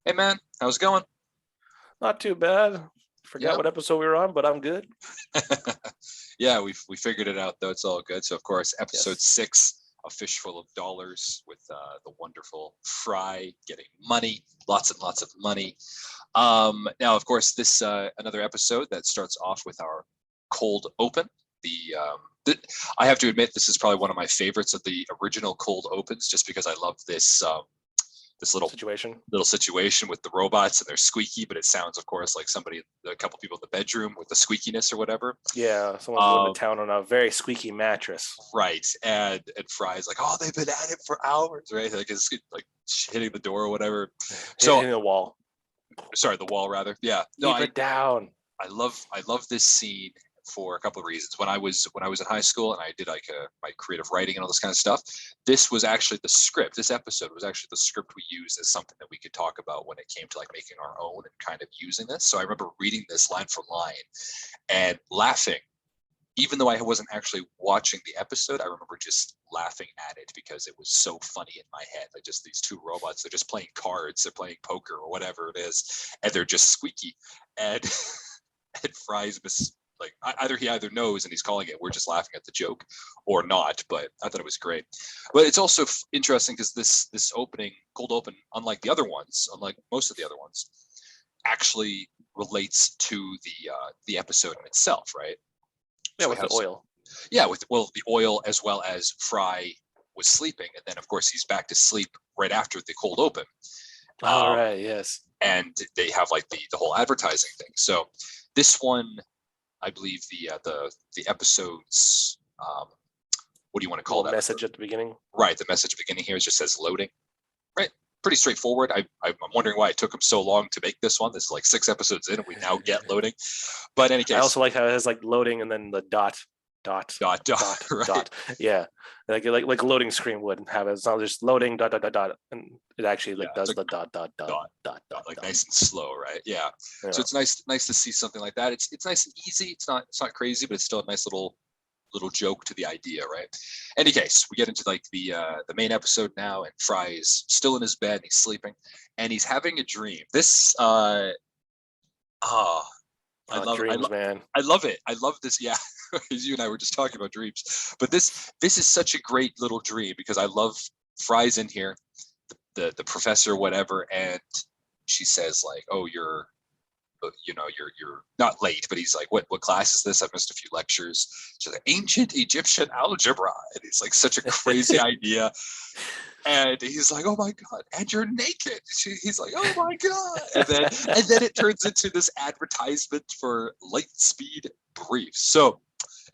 Hey man, how's it going? Not too bad. Forgot Yeah. what episode we were on, but I'm good. Yeah, we figured it out though. It's all good. So of course, episode Yes. 6, A Fishful of Dollars, with the wonderful Fry getting money, lots and lots of money. Now, of course, this another episode that starts off with our cold open. The I have to admit, this is probably one of my favorites of the original cold opens, just because I love this Situation. little situation with the robots, and they're squeaky, but it sounds, of course, like a couple people in the bedroom with the squeakiness or whatever. Yeah, someone's going to Um, town on a very squeaky mattress. right, and Fry's like, oh, they've been at it for hours, right? Like it's like hitting the door or whatever. So Hitting the wall. sorry, the wall rather. Yeah, no, Keep it down. I love this scene for a couple of reasons. When I was in high school and I did like my creative writing and all this kind of stuff, this was actually the script. This episode was actually the script we used as something that we could talk about when it came to like making our own and kind of using this. So I remember reading this line for line and laughing. Even though I wasn't actually watching the episode, I remember just laughing at it because it was so funny in my head. Like, just these two robots, they're just playing cards, they're playing poker or whatever it is, and they're just squeaky. And and Fry's like, he either knows and he's calling it. We're just laughing at the joke, or not. But I thought it was great. But it's also interesting because this opening, cold open, unlike most of the other ones, actually relates to the episode in itself, right? Yeah, So we with the have oil. yeah, with the oil, as well as Fry was sleeping, and then of course he's back to sleep right after the cold open. All Um, right. Yes. and they have like the whole advertising thing. So this one, I believe the episode's what do you want to call Little that? message at the beginning. Right, the message beginning here just says loading. Right, pretty straightforward. I'm wondering why it took him so long to make this one. This is like 6 episodes in, and we now get loading. But in any I case, also like how it has like loading and then the dot, dot, dot dot, dot, right? dot. Yeah, like a loading screen would have it. It's not just loading dot dot dot dot, and it actually Yeah, like it's does like the dot dot dot dot dot dot like dot. nice and slow, right? Yeah. So Yeah. it's nice to see something like that. It's nice and easy. It's not crazy, but it's still a nice little joke to the idea, right? Any case, we get into like the main episode now, and Fry is still in his bed, and he's sleeping, and he's having a dream. This ah I love Dreams, man. I love it. I love this. Yeah, you and I were just talking about dreams, but this is such a great little dream because I love Fry's in here, the professor, whatever, and she says like, "Oh, you're not late," but he's like, "What class is this? I've missed a few lectures." She's like, "Ancient Egyptian algebra," and it's like such a crazy idea. And he's like, "Oh my god!" And you're naked. He's like, "Oh my god!" And then it turns into this advertisement for light speed briefs. So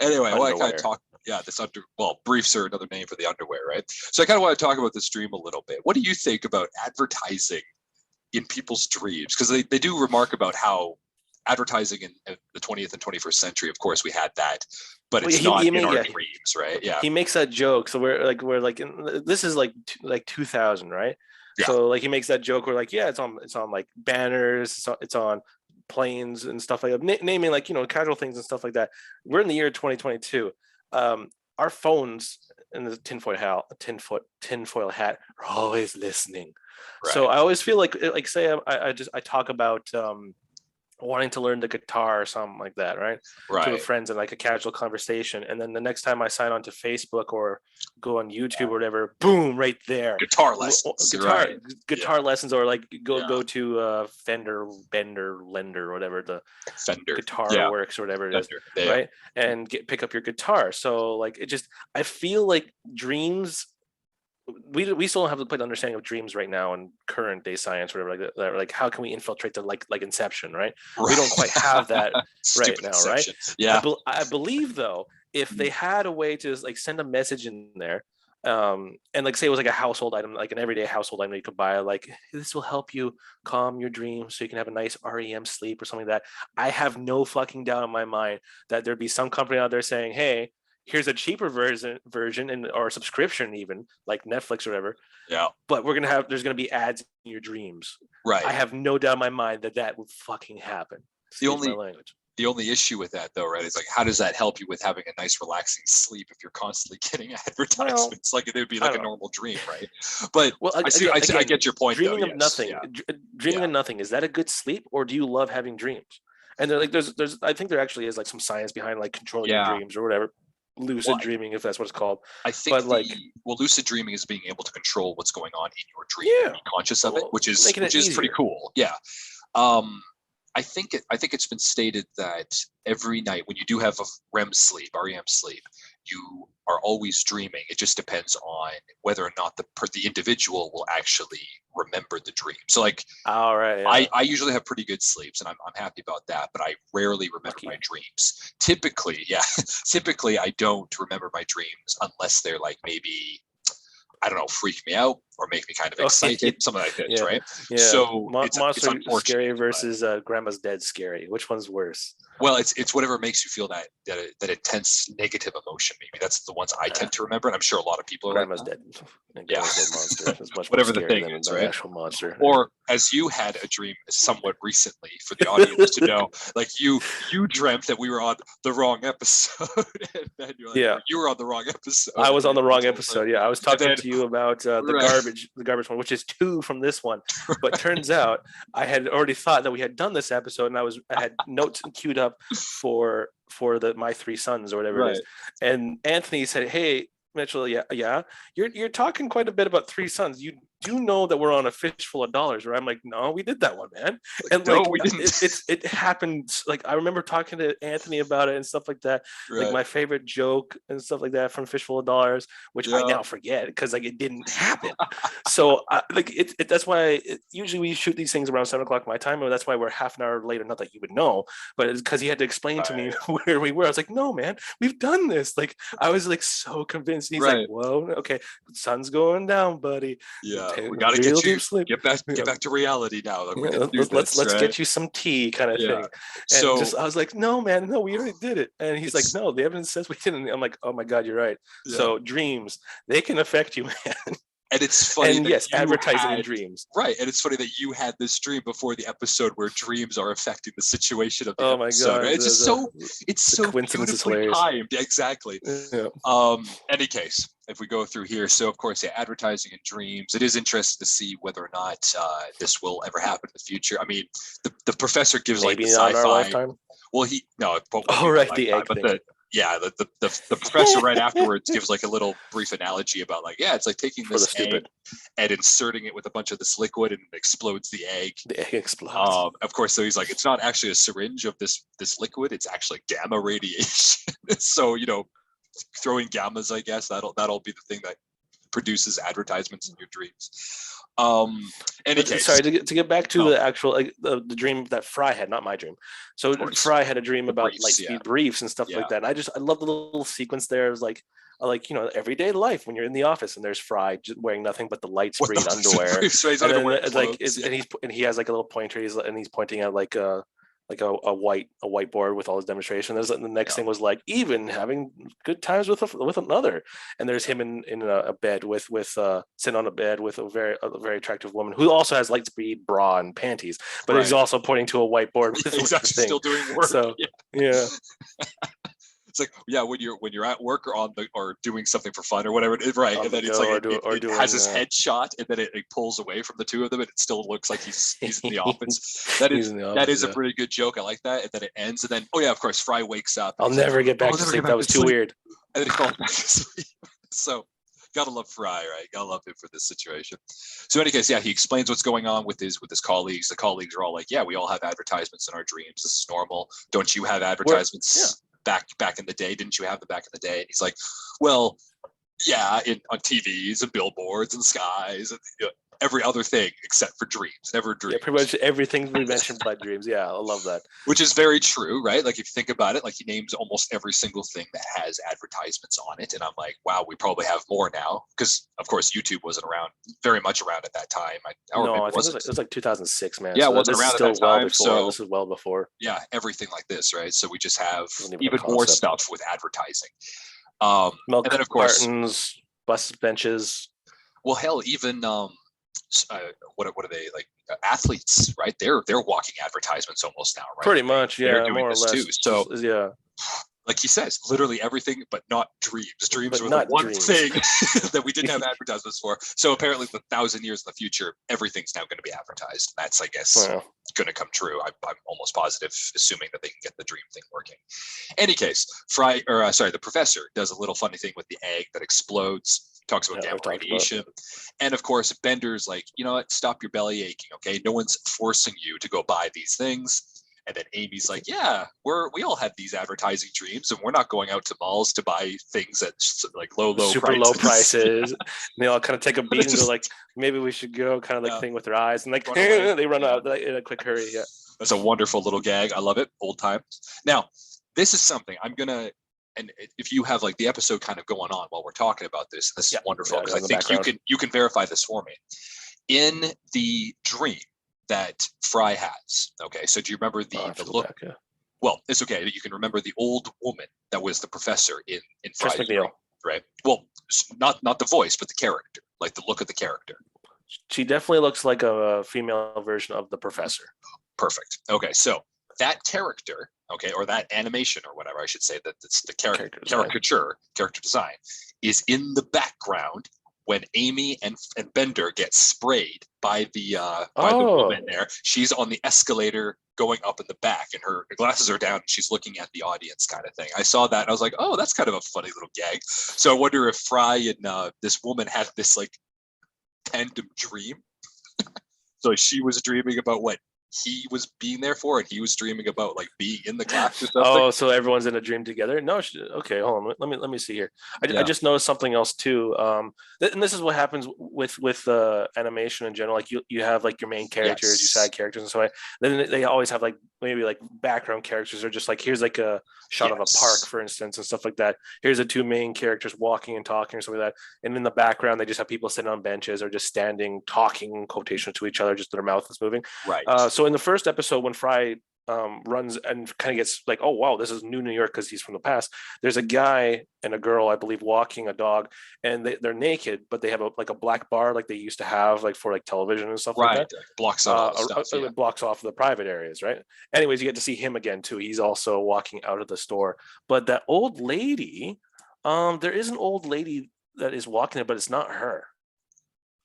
anyway, I want to kind of Underwear. talk. Yeah, briefs are another name for the underwear, right? So I kind of want to talk about this dream a little bit. What do you think about advertising in people's dreams? Because they do remark about how advertising in the 20th and 21st century, of course, we had that, but Well, it's not in our yeah, dreams, right? Yeah, he makes that joke. So we're like this is like 2000, right? yeah, So like he makes that joke where like yeah, it's on like banners, it's on planes and stuff like that, naming like casual things and stuff like that. We're in the year 2022. Our phones in the tinfoil hat are always listening. So right, I always feel like say I talk about wanting to learn the guitar or something like that, right? To a right. friends in like a casual conversation. And then the next time I sign on to Facebook or go on YouTube or whatever, boom, right there. Guitar lessons, Guitar right? Yeah, guitar lessons, or like yeah. go to Fender, Bender, Lender, whatever the Fender, guitar yeah, works or whatever it is, Fender, yeah. right? And pick up your guitar. So like I feel like dreams, we still don't have the complete understanding of dreams right now in current day science or whatever, like that. Like how can we infiltrate the like Inception, right? We don't quite have that Right. right Stupid now, right? Inception. Yeah. I believe though, if they had a way to like send a message in there, and like say it was like a household item, like an everyday household item you could buy, like this will help you calm your dreams so you can have a nice REM sleep or something like that. I have no fucking doubt in my mind that there'd be some company out there saying, hey, here's a cheaper version and or subscription, even like Netflix or whatever, Yeah. but there's gonna be ads in your dreams. I Right. have no doubt in my mind that that would fucking happen. The Excuse my only language. The only issue with that, though, right, is like, how does that help you with having a nice, relaxing sleep if you're constantly getting advertisements? Like, it would be like a normal dream, right? But well, I get your point, dreaming though. of nothing, dreaming of nothing. Is that a good sleep, or do you love having dreams? And they're like, there's, I think there actually is like some science behind like controlling your dreams or whatever, lucid dreaming, if that's what it's called. I think but like, lucid dreaming is being able to control what's going on in your dream and be conscious of it, which is pretty cool. Yeah. I think it's been stated that every night when you do have a REM sleep, you are always dreaming. It just depends on whether or not the individual will actually remember the dream. So like, all right, I usually have pretty good sleeps, and I'm happy about that. But I rarely remember my dreams. Typically, I don't remember my dreams unless they're like maybe, I don't know, freak me out or make me kind of excited, something like this, right? Yeah. So it's unfortunate. Scary versus Grandma's Dead scary. Which one's worse? Well, it's whatever makes you feel that intense negative emotion. Maybe that's the ones I tend to remember, and I'm sure a lot of people are Grandma's like that. Dead. Grandma's Dead monster is much whatever more the thing than is, an right? actual monster. Or as you had a dream somewhat recently, for the audience to know, like you dreamt that we were on the wrong episode, and then you're like, you were on the wrong episode. I was on the wrong episode. Yeah, I was talking to you about the garbage one, which is 2 from this one. But turns out I had already thought that we had done this episode, and I had notes queued up for my 3 sons or whatever it is. And Anthony said, "Hey, Mitchell, you're talking quite a bit about 3 sons. You do know that we're on a fish full of dollars, right?" I'm like, "No, we did that one, man." And no, we didn't. It happened. Like, I remember talking to Anthony about it and stuff like that. Like my favorite joke and stuff like that from Fish Full of Dollars, which I now forget because like it didn't happen. So that's why usually we shoot these things around 7:00 my time, and that's why we're half an hour later. Not that you would know, but it's because he had to explain to me where we were. I was like, "No, man, we've done this." Like, I was like so convinced. He's like, "Whoa, okay, sun's going down, buddy." Yeah, we gotta get back to reality now. Like, let's get you some tea, kind of thing. And so I was like, "No, man, no, we already did it." And he's like, "No, the evidence says we didn't." I'm like, "Oh my God, you're right." So dreams, they can affect you, man. And it's funny. And yes, advertising in dreams. Right. And it's funny that you had this dream before the episode where dreams are affecting the situation of the episode. God. Right? It's just so beautifully timed. Exactly. Yeah. Any case, if we go through here, so of course, advertising in dreams, it is interesting to see whether or not this will ever happen in the future. I mean, the professor gives maybe like the not sci-fi. our lifetime. Well, the egg thing. The professor right afterwards gives like a little brief analogy about like, it's like taking this egg and inserting it with a bunch of this liquid and it explodes the egg. The egg explodes. Of course, so he's like, it's not actually a syringe of this liquid, it's actually gamma radiation. So, throwing gammas, I guess, that'll be the thing that produces advertisements in your dreams. Sorry, to get back to the actual the dream that Fry had, not my dream. So Fry had a dream about Lightspeed briefs and stuff like that. And I love the little sequence there. It was like everyday life when you're in the office and there's Fry just wearing nothing but the Lightspeed underwear. And he has like a little pointer, and he's pointing at like a whiteboard with all his demonstration. The next thing was like, even having good times with another, and there's him in a bed with sitting on a bed with a very attractive woman who also has Lightspeed bra and panties, but he's also pointing to a whiteboard with still doing work. So yeah. It's like, when you're at work or doing something for fun or whatever, right? And then it's like it has his headshot, and then it pulls away from the two of them, and it still looks like he's in the office. That is a pretty good joke. I like that. And then it ends, and then of course, Fry wakes up. I'll never get back to sleep. That was too weird. And then he falls back to sleep. So gotta love Fry, right? Gotta love him for this situation. So in any case, he explains what's going on with his colleagues. The colleagues are all like, we all have advertisements in our dreams. This is normal. Don't you have advertisements? Back in the day, didn't you have them back in the day? And he's like, well, on TVs and billboards and skies and every other thing except for dreams. Never dreams. Pretty much everything we mentioned about dreams. I love that. Which is very true, right? Like if you think about it, like he names almost every single thing that has advertisements on it, and I'm like, wow, we probably have more now because of course YouTube wasn't very much around at that time. I think it was like 2006, man. Yeah, so it wasn't around at that time. So this is well before. Yeah, everything like this, right? So we just have even more stuff with advertising. Milk and then of course cartons, bus benches. Well, hell, even what are they like, athletes, right? They're walking advertisements almost now, right? Pretty much, They're yeah, doing more or this too. less. So Yeah, like he says, literally everything, but not dreams. Dreams but were the not one dreams. thing that we didn't have advertisements for. So apparently, the 1,000 years in the future, everything's now going to be advertised. That's, I guess, Wow. going to come true. I'm almost positive, assuming that they can get the dream thing working. Any case, the professor does a little funny thing with the egg that explodes. Talks about gamma radiation, and of course, Bender's like, you know what? Stop your belly aching, okay? No one's forcing you to go buy these things. And then Amy's like, yeah, we all have these advertising dreams, and we're not going out to malls to buy things at like low super prices. low prices. Yeah. And they all kind of take a beat and go like, maybe we should go, kind of like thing with their eyes, and like they run out in a quick hurry. Yeah, that's a wonderful little gag. I love it. Old times. Now, this is something I'm gonna. And if you have like the episode kind of going on while we're talking about this is wonderful, because I think you can verify this for me. In the dream that Fry has. Okay, so do you remember the look? Back, yeah. Well, it's okay. You can remember the old woman that was the professor in Fry's dream, right? Well, not the voice, but the character, like the look of the character. She definitely looks like a female version of the professor. Perfect. Okay, so that character, okay, or that animation or whatever I should say, that it's the character design is in the background when Amy and Bender get sprayed by the woman there. She's on the escalator going up in the back, and her glasses are down, and she's looking at the audience kind of thing. I saw that, and I was like, oh, that's kind of a funny little gag. So I wonder if Fry and this woman had this like tandem dream. So she was dreaming about what he was being there for, and he was dreaming about like being in the class or something. Oh, so everyone's in a dream together? No, okay, hold on. Let me see here. I just noticed something else too. And this is what happens with animation in general. Like you have like your main characters, your side characters, and so on. Then they always have like maybe like background characters, or just like here's like a shot of a park, for instance, and stuff like that. Here's the two main characters walking and talking or something like that. And in the background, they just have people sitting on benches or just standing, talking quotation to each other, just their mouth is moving. Right. So in the first episode, when Fry runs and kind of gets like, oh wow, this is New York because he's from the past. There's a guy and a girl, I believe, walking a dog, and they're naked, but they have a black bar like they used to have like for like television and stuff like that. Blocks out all the stuff. It blocks off the private areas, right? Anyways, you get to see him again too. He's also walking out of the store. But that old lady, there is an old lady that is walking it, but it's not her.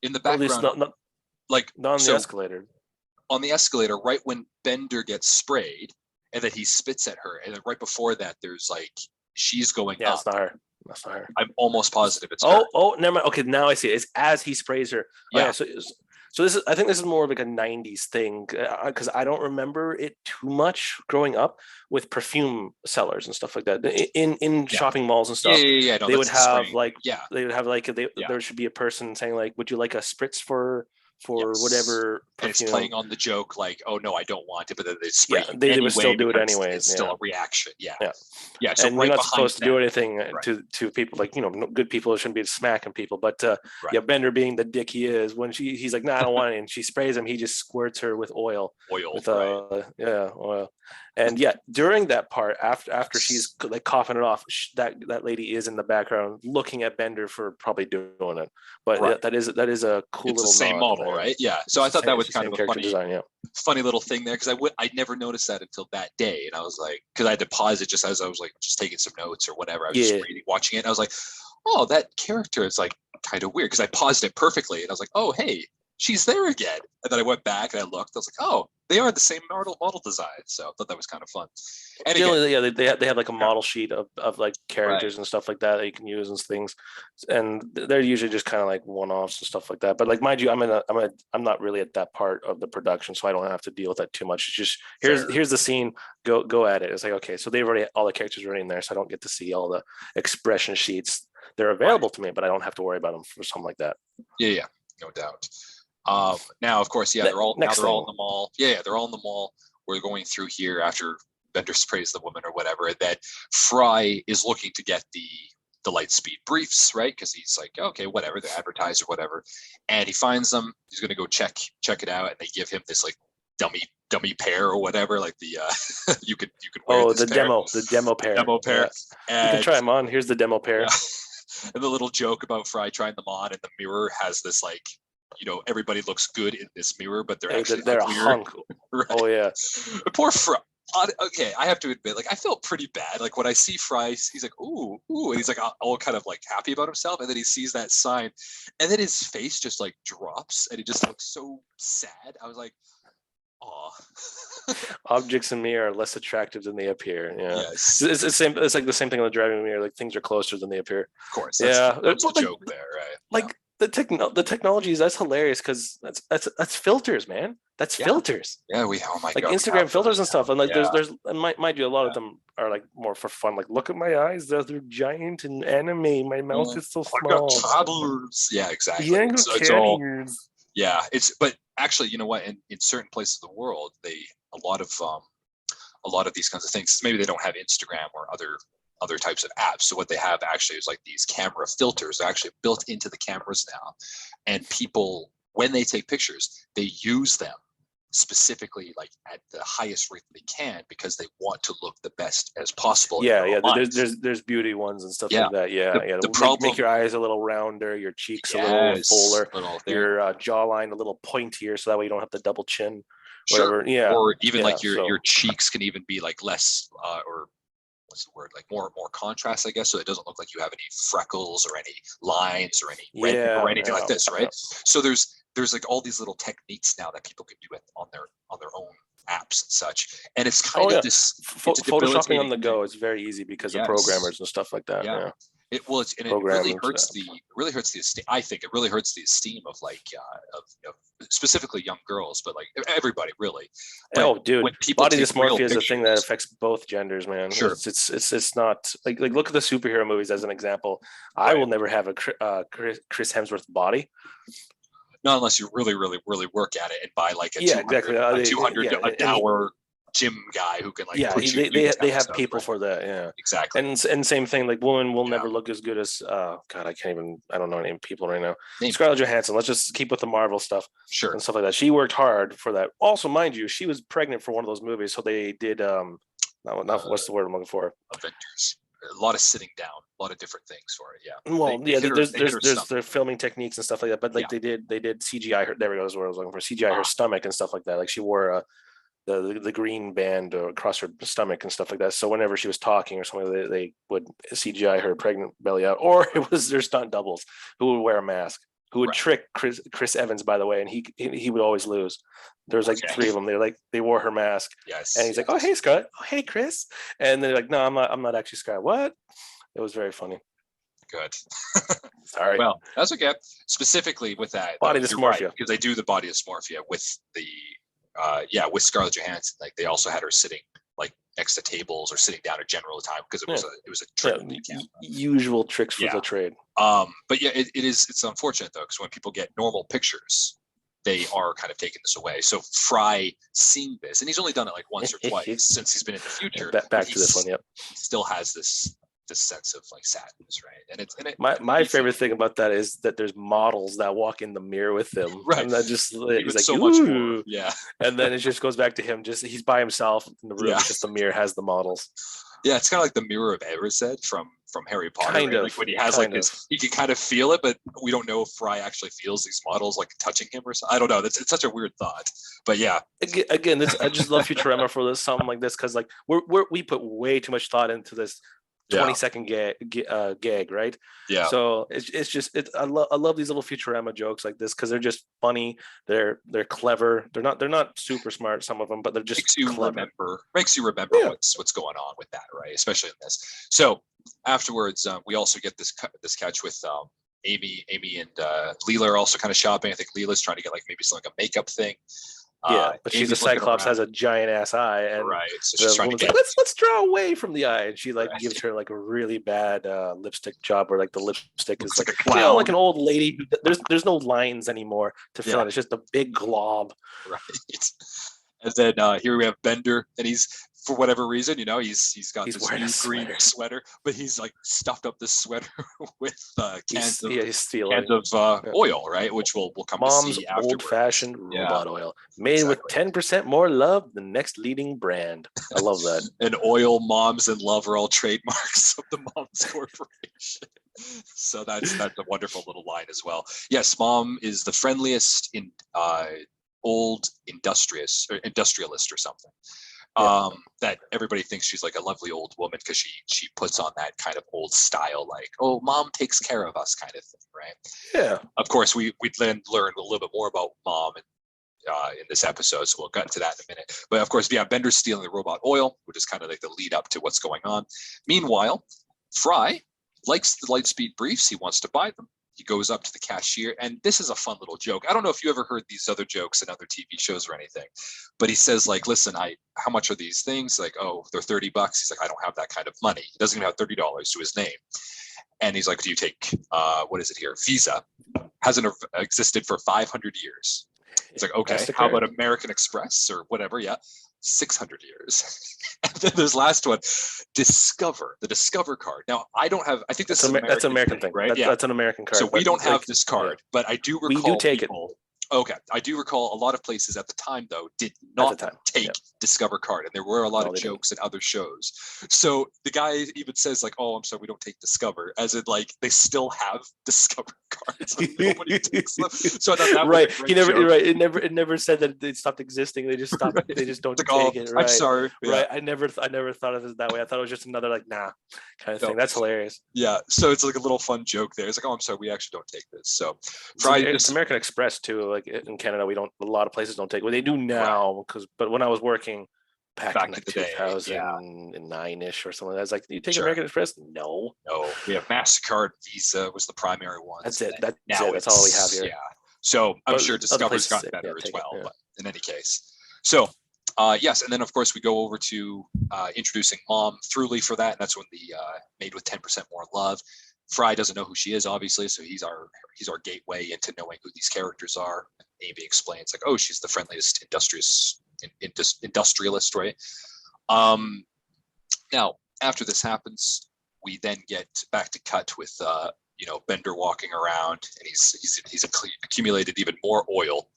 In the background, not on the escalator. On the escalator, right when Bender gets sprayed, and then he spits at her, and then right before that, there's like she's going up. Yeah, it's not her. That's not her. I'm almost positive it's her. Oh, never mind. Okay, now I see it. It's as he sprays her. Yeah. So this is, I think this is more of like a 90s thing, because I don't remember it too much growing up with perfume sellers and stuff like that in shopping malls and stuff. Yeah. No, they would have there should be a person saying like, would you like a spritz for whatever perfume. And it's playing on the joke like, oh no, I don't want it, but then they spray they would still do it anyways. It's still a reaction. Yeah. So and we're not supposed to do anything to people, like, good people shouldn't be smacking people, but Bender, being the dick he is, when he's like, no, I don't want it, and she sprays him, he just squirts her with oil. Oil. And during that part, after she's like coughing it off, that lady is in the background looking at Bender for probably doing it. But that is a cool little. It's the same model, right? Yeah. So I thought that was kind of a funny design, funny little thing there, because I'd never noticed that until that day, and I was like, because I had to pause it just as I was like just taking some notes or whatever. I was just watching it, and I was like, oh, that character is like kind of weird, because I paused it perfectly, and I was like, oh, hey, she's there again. And then I went back and I looked. I was like, oh, they are the same model design. So I thought that was kind of fun. And again, they have like a model sheet of like characters and stuff like that you can use and things, and they're usually just kind of like one-offs and stuff like that. But like, mind you, I'm not really at that part of the production, so I don't have to deal with that too much. It's just here's the scene, go at it. It's like, okay, so they've already, all the characters are already in there, so I don't get to see all the expression sheets. They're available to me, but I don't have to worry about them for something like that. Yeah, no doubt. Now, of course, they're all in the mall. Yeah, they're all in the mall. We're going through here after Bender sprays the woman or whatever. That Fry is looking to get the Lightspeed briefs, right? Because he's like, okay, whatever, they advertise or whatever, and he finds them. He's going to go check it out, and they give him this like dummy pair or whatever, like the you could wear this pair. The demo pair. And you can try them on. Here's the demo pair. And the little joke about Fry trying them on, and the mirror has this like everybody looks good in this mirror, but they're Hey, actually they're a uglier. hunk. Right. Oh yeah. Poor Fry. Okay, I have to admit, like I felt pretty bad. Like when I see Fry, he's like, "Ooh, ooh," and he's like all kind of like happy about himself, and then he sees that sign, and then his face just like drops, and he just looks so sad. I was like, "Aw." Objects in me are less attractive than they appear. Yeah, Yes, it's the same. It's like the same thing on the driving mirror. Like things are closer than they appear. of course. Yeah, That's the like joke there, right? like the technologies. That's hilarious because that's filters, man. That's Yeah. filters. Yeah, oh my Like God, we Instagram have filters those and now. stuff. And like Yeah, there's and mind you, a lot yeah. of them are like more for fun. Like look at my eyes, they're giant and anime. My mouth is so I got small. toddlers. Yeah, exactly. Yeah, I got It's cat all ears. yeah. But actually, you know what? In certain places of the world, a lot of these kinds of things. Maybe they don't have Instagram or other types of apps. So what they have actually is like these camera filters. They're actually built into the cameras now, and people when they take pictures, they use them specifically like at the highest rate they can because they want to look the best as possible in Yeah, their own yeah. mind. There's beauty ones and stuff Yeah. like that. Yeah, yeah. The Make problem, your eyes a little rounder, your cheeks a little yes, fuller, little thing. your jawline a little pointier, so that way you don't have the double chin, Sure. whatever. Yeah, Or even yeah. like So your cheeks can even be like less or what's the word, like more contrast, I guess, so it doesn't look like you have any freckles or any lines or any red or yeah, anything like yeah, this, yeah. right? So there's like all these little techniques now that people can do it on their own apps and such, and it's Oh kind of yeah. this it's Photoshopping on debilitating the to go is very easy because of yes. programmers and stuff like that. Yeah. Yeah, And it really programs. hurts the esteem. I think it really hurts the esteem of like of specifically young girls, but like everybody really. But Oh, dude, when people body take real dysmorphia is a thing that pictures, affects both genders, man. sure, It's not like look at the superhero movies as an example. I right? will never have a Chris Hemsworth body. Not unless you really, really, really work at it and buy like a Yeah, exactly. 200 Yeah, an and hour gym guy who can like yeah, put you do this they kind of have stuff, people right? for that. Yeah, Exactly. and same thing. Like women will Yeah. never look as good as God. I don't know any people right now. Name. Scarlett Johansson. Let's just keep with the Marvel stuff Sure. and stuff like that. She worked hard for that. Also, mind you, she was pregnant for one of those movies, so they did not what's the word I'm looking for? Avengers. A lot of sitting down, a lot of different things for it. Yeah. Well, yeah, They hit her there's stomach. their filming techniques and stuff like that, but like Yeah. they did CGI her. There we go. Is what I was looking for. CGI her stomach and stuff like that. Like she wore the green band across her stomach and stuff like that. So whenever she was talking or something, they would CGI her pregnant belly out, or it was their stunt doubles who would wear a mask, who would Right. trick Chris Evans, by the way, and he would always lose. There was like three of them. They wore her mask, Yes. and he's like, "Oh hey Scott, oh hey Chris," and they're like, "No, I'm not actually Scott." What? It was very funny. Good. Sorry. Well, that's okay. Specifically with that, Body you're right, dysmorphia. because they do the body dysmorphia with the with Scarlett Johansson. Like they also had her sitting like next to tables or sitting down at general time because it was a trick. Usual tricks for the trade. But yeah, it's unfortunate though, because when people get normal pictures, they are kind of taking this away. So Fry seeing this, and he's only done it like once or twice since he's been in the future. Back to this one, yep. He still has this sense of like sadness, right? And my favorite thing about that is that there's models that walk in the mirror with him, right? And that just he's like, so much more, yeah. And then it just goes back to him. Just he's by himself in the room. Yeah. It's just the mirror has the models. Yeah, it's kind of like the mirror of Erised from Harry Potter. Kind of, like when he has like this, he can kind of feel it, but we don't know if Fry actually feels these models like touching him or something. I don't know. It's such a weird thought, but yeah. Again, I just love Futurama for this something like this because like we put way too much thought into this 20-second gag, right? Yeah. So it's just I love these little Futurama jokes like this because they're just funny. They're clever. They're not super smart, some of them, but they're just makes you remember what's going on with that, right? Especially in this. So afterwards, we also get this catch with Amy and Leela are also kind of shopping. I think Leela's trying to get like maybe some like a makeup thing. Yeah, but she's a Cyclops, has a giant ass eye, and right. So she's trying to get let's draw away from the eye, and she like gives her like a really bad lipstick job, where like the lipstick is like a clown, like an old lady. There's no lines anymore to fill it. It's just a big glob. Right. And then here we have Bender, and he's, for whatever reason, he's got He's this wearing new a green sweater. sweater, but he's like stuffed up this sweater with cans of He's stealing. Yeah. oil, right? Which we'll come to Mom's see afterwards. old-fashioned Yeah, robot oil, made with exactly. 10% more love, the next leading brand. I love that. And oil, moms, and love are all trademarks of the Moms Corporation. So that's a wonderful little line as well. Yes, Mom is the friendliest in old industrialist or something. Yeah. That everybody thinks she's like a lovely old woman because she puts on that kind of old style, like, oh, Mom takes care of us kind of thing, right? Yeah. Of course, we then learn a little bit more about Mom in this episode, so we'll get to that in a minute. But of course, yeah, Bender's stealing the robot oil, which is kind of like the lead up to what's going on. Meanwhile, Fry likes the Lightspeed briefs. He wants to buy them. He goes up to the cashier, and this is a fun little joke. I don't know if you ever heard these other jokes in other TV shows or anything, but he says, like, listen, how much are these things? Like, oh, they're $30. He's like, I don't have that kind of money. He doesn't even have $30 to his name. And he's like, do you take, what is it here? Visa. Hasn't existed for 500 years. It's like, okay, how about American Express or whatever? Yeah, 600 years. And then there's last one, Discover, the Discover card. Now, I don't have, I think this is an American thing, right? That's an American card. So we don't have this card, but I do recall we do take people. Okay, I do recall a lot of places at the time, though, did not take Discover card, and there were a lot of jokes in other shows. So the guy even says, like, "Oh, I'm sorry, we don't take Discover," as in, like, they still have Discover cards. Like, nobody takes them. So I thought that was a great joke. It never said that they stopped existing. They just stopped. Right. They just don't take it. Right. I'm sorry. Right. I never thought of it that way. I thought it was just another like nah kind of thing. That's hilarious. Yeah. So it's like a little fun joke there. It's like, oh, I'm sorry, we actually don't take this. So it's American Express too. Like in Canada, we don't. A lot of places don't take it. Well, they do now but when I was working back in like 2009-ish or something, I was like, "Do you take American Express?" No. We have MasterCard, Visa was the primary one. That's it. That's all we have here. Yeah. So I'm sure Discover's gotten better as well. But in any case, so yes, and then of course we go over to introducing Mom Thruly for that, and that's when the Made with 10% More Love. Fry doesn't know who she is, obviously, so he's our gateway into knowing who these characters are. Amy explains, like, oh, she's the friendliest industrialist, right? Now, after this happens, we then get back to cut with Bender walking around, and he's accumulated even more oil.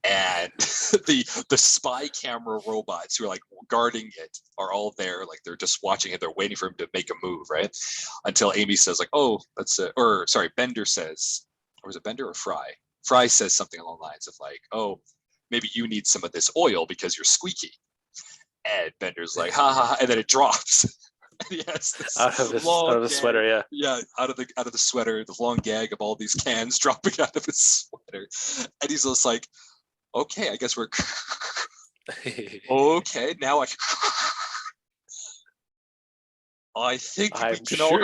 And the spy camera robots who are like guarding it are all there, like they're just watching it. They're waiting for him to make a move, right? Until Amy says, like, "Oh, that's it." Or sorry, Bender says, or was it Bender or Fry? Fry says something along the lines of like, "Oh, maybe you need some of this oil because you're squeaky." And Bender's like, "Ha ha!" And then it drops. And he has this out of the sweater, yeah, out of the sweater, the long gag of all these cans dropping out of his sweater, and he's just like, okay, I guess we're okay. Now I think we can all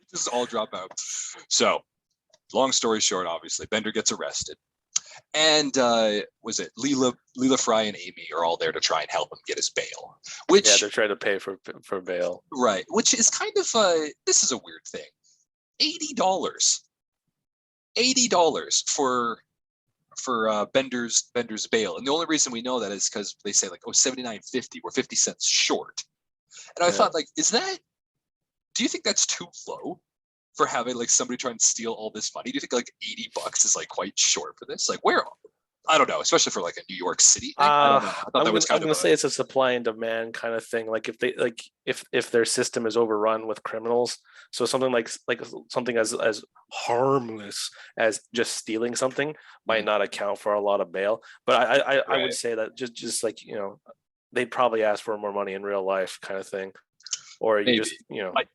just all drop out. So, long story short, obviously, Bender gets arrested, and was it Leela, Fry, and Amy are all there to try and help him get his bail. Which they're trying to pay for bail, right? Which is kind of this is a weird thing. $80 for Bender's bail, and the only reason we know that is because they say like, oh, $79.50, we're 50 cents short. And I thought, like, do you think that's too low for having like somebody try and steal all this money? Do you think like $80 is like quite short for this? Like, where? I don't know, especially for like a New York City thing. I don't know. I thought that was kind of. I'm gonna say it's a supply and demand kind of thing. Like if their system is overrun with criminals, so something like something as harmless as just stealing something might not account for a lot of bail. But I would say that just like they'd probably ask for more money in real life, kind of thing. Or you just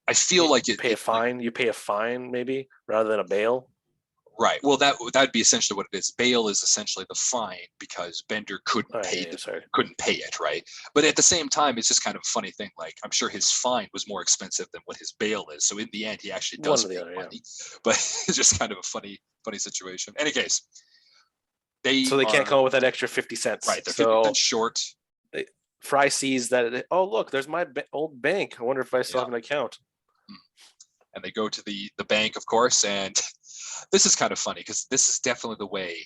I feel like pay a fine. You pay a fine maybe rather than a bail. Right. Well, that'd be essentially what it is. Bail is essentially the fine because Bender couldn't pay it, right? But at the same time, it's just kind of a funny thing. Like, I'm sure his fine was more expensive than what his bail is. So in the end, he actually does pay money. But it's just kind of a funny situation. In any case, they can't come up with that extra 50 cents. Right. They're 50 cents short. Fry sees that. Oh, look, there's my old bank. I wonder if I still have an account. And they go to the bank, of course, and this is kind of funny because this is definitely the way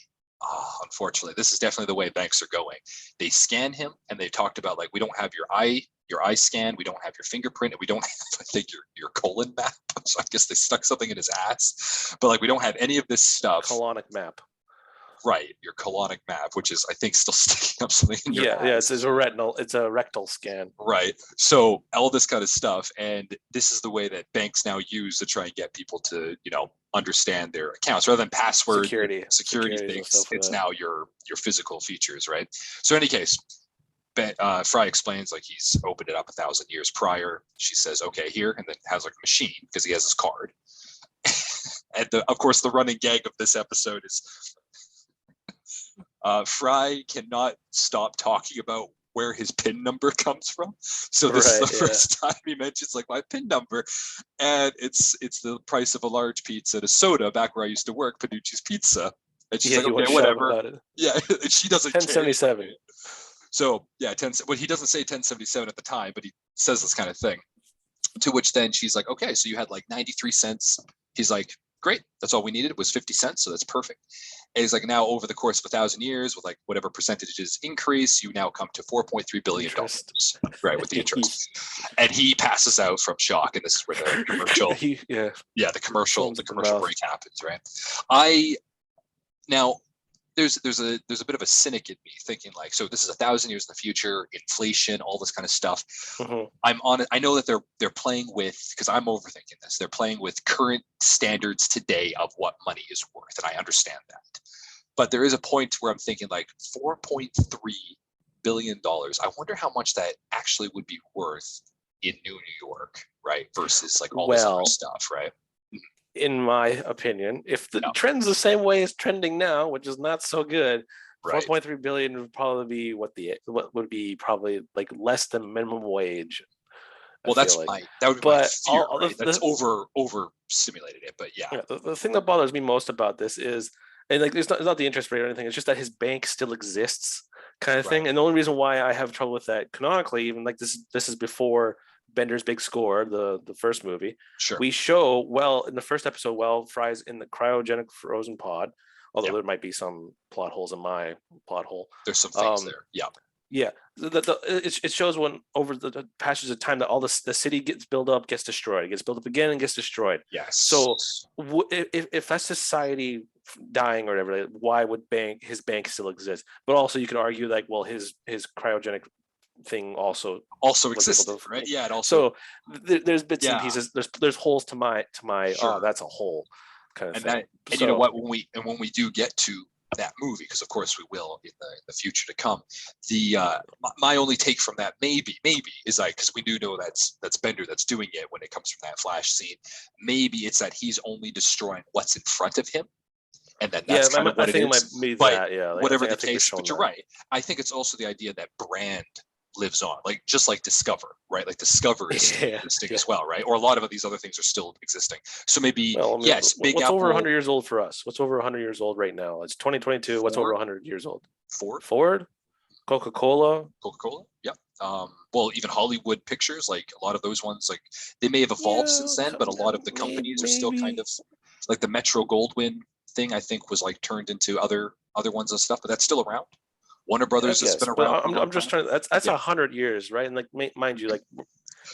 unfortunately, this is definitely the way banks are going. They scan him, and they talked about like, we don't have your eye scan, we don't have your fingerprint, and we don't have, I think, your colon map. So I guess they stuck something in his ass, but like, we don't have any of this stuff. Colonic map. Right, your colonic map, which is, I think, still sticking up something in your ass. Yeah, it's a rectal scan. Right. So all this kind of stuff, and this is the way that banks now use to try and get people to, understand their accounts rather than password security things. It's now your physical features, right? So in any case, Fry explains like he's opened it up 1,000 years prior. She says, "Okay, here," and then has like a machine because he has his card. And of course, the running gag of this episode is Fry cannot stop talking about where his PIN number comes from. So this is the first time he mentions like my PIN number, and it's the price of a large pizza and a soda back where I used to work, Panucci's Pizza. And she's like, okay, whatever. Yeah, she doesn't 1077. care. So yeah, well, he doesn't say 1077 at the time, but he says this kind of thing. To which then she's like, okay, so you had like 93 cents. He's like, great, that's all we needed was 50 cents, so that's perfect. And he's like, now over the course of 1,000 years, with like whatever percentages increase, you now come to $4.3 billion, right, with the interest. And he passes out from shock, and this is where the commercial, the commercial break happens, right? Now there's a bit of a cynic in me thinking like, so this is 1,000 years in the future, inflation, all this kind of stuff. Mm-hmm. I know that they're playing with, because I'm overthinking this, they're playing with current standards today of what money is worth, and I understand that. But there is a point where I'm thinking like $4.3 billion. I wonder how much that actually would be worth in New York, right? Versus like all this other stuff, right? In my opinion, if the trend's the same way as trending now, which is not so good, 4.3 billion would probably be what would be probably like less than minimum wage. Well, that would be my fear, right? That's over simulated it, but the thing that bothers me most about this is, and like it's not the interest rate or anything, it's just that his bank still exists, kind of thing. And the only reason why I have trouble with that canonically, even like this is before Bender's Big Score, the first movie. Sure. We show in the first episode, Fry's in the cryogenic frozen pod, although there might be some plot holes in my plot hole. There's some things there. Yeah. Yeah. It shows when over the passage of time that all the city gets built up, gets destroyed. It gets built up again and gets destroyed. Yes. So if that's society dying or whatever, why would his bank still exist? But also you could argue like, well, his cryogenic thing also existed, right? Yeah, it also. So there's bits and pieces. There's holes to my sure. Oh, that's a hole kind of thing. And you know what? When we do get to that movie, because of course we will in the future to come, my only take from that maybe is like, because we do know that's Bender that's doing it when it comes from that flash scene. Maybe it's that he's only destroying what's in front of him. And then that's kind of what it is. Might be that, like, whatever the case, but you're right. I think it's also the idea that brand lives on, like just like Discover, right? Like Discover is still existing as well, right? Or a lot of these other things are still existing. So maybe yes, Big what's Apple. Over 100 years old for us? What's over 100 years old right now? It's 2022. Ford? What's over 100 years old? Ford, Coca-Cola. Yep. Well, even Hollywood Pictures, like a lot of those ones, like they may have evolved since then, but a lot of the companies are still kind of like the Metro Goldwyn thing. I think was like turned into other ones and stuff, but that's still around. Warner Brothers has been around. I'm just trying. That's 100 years, right? And like, mind you, like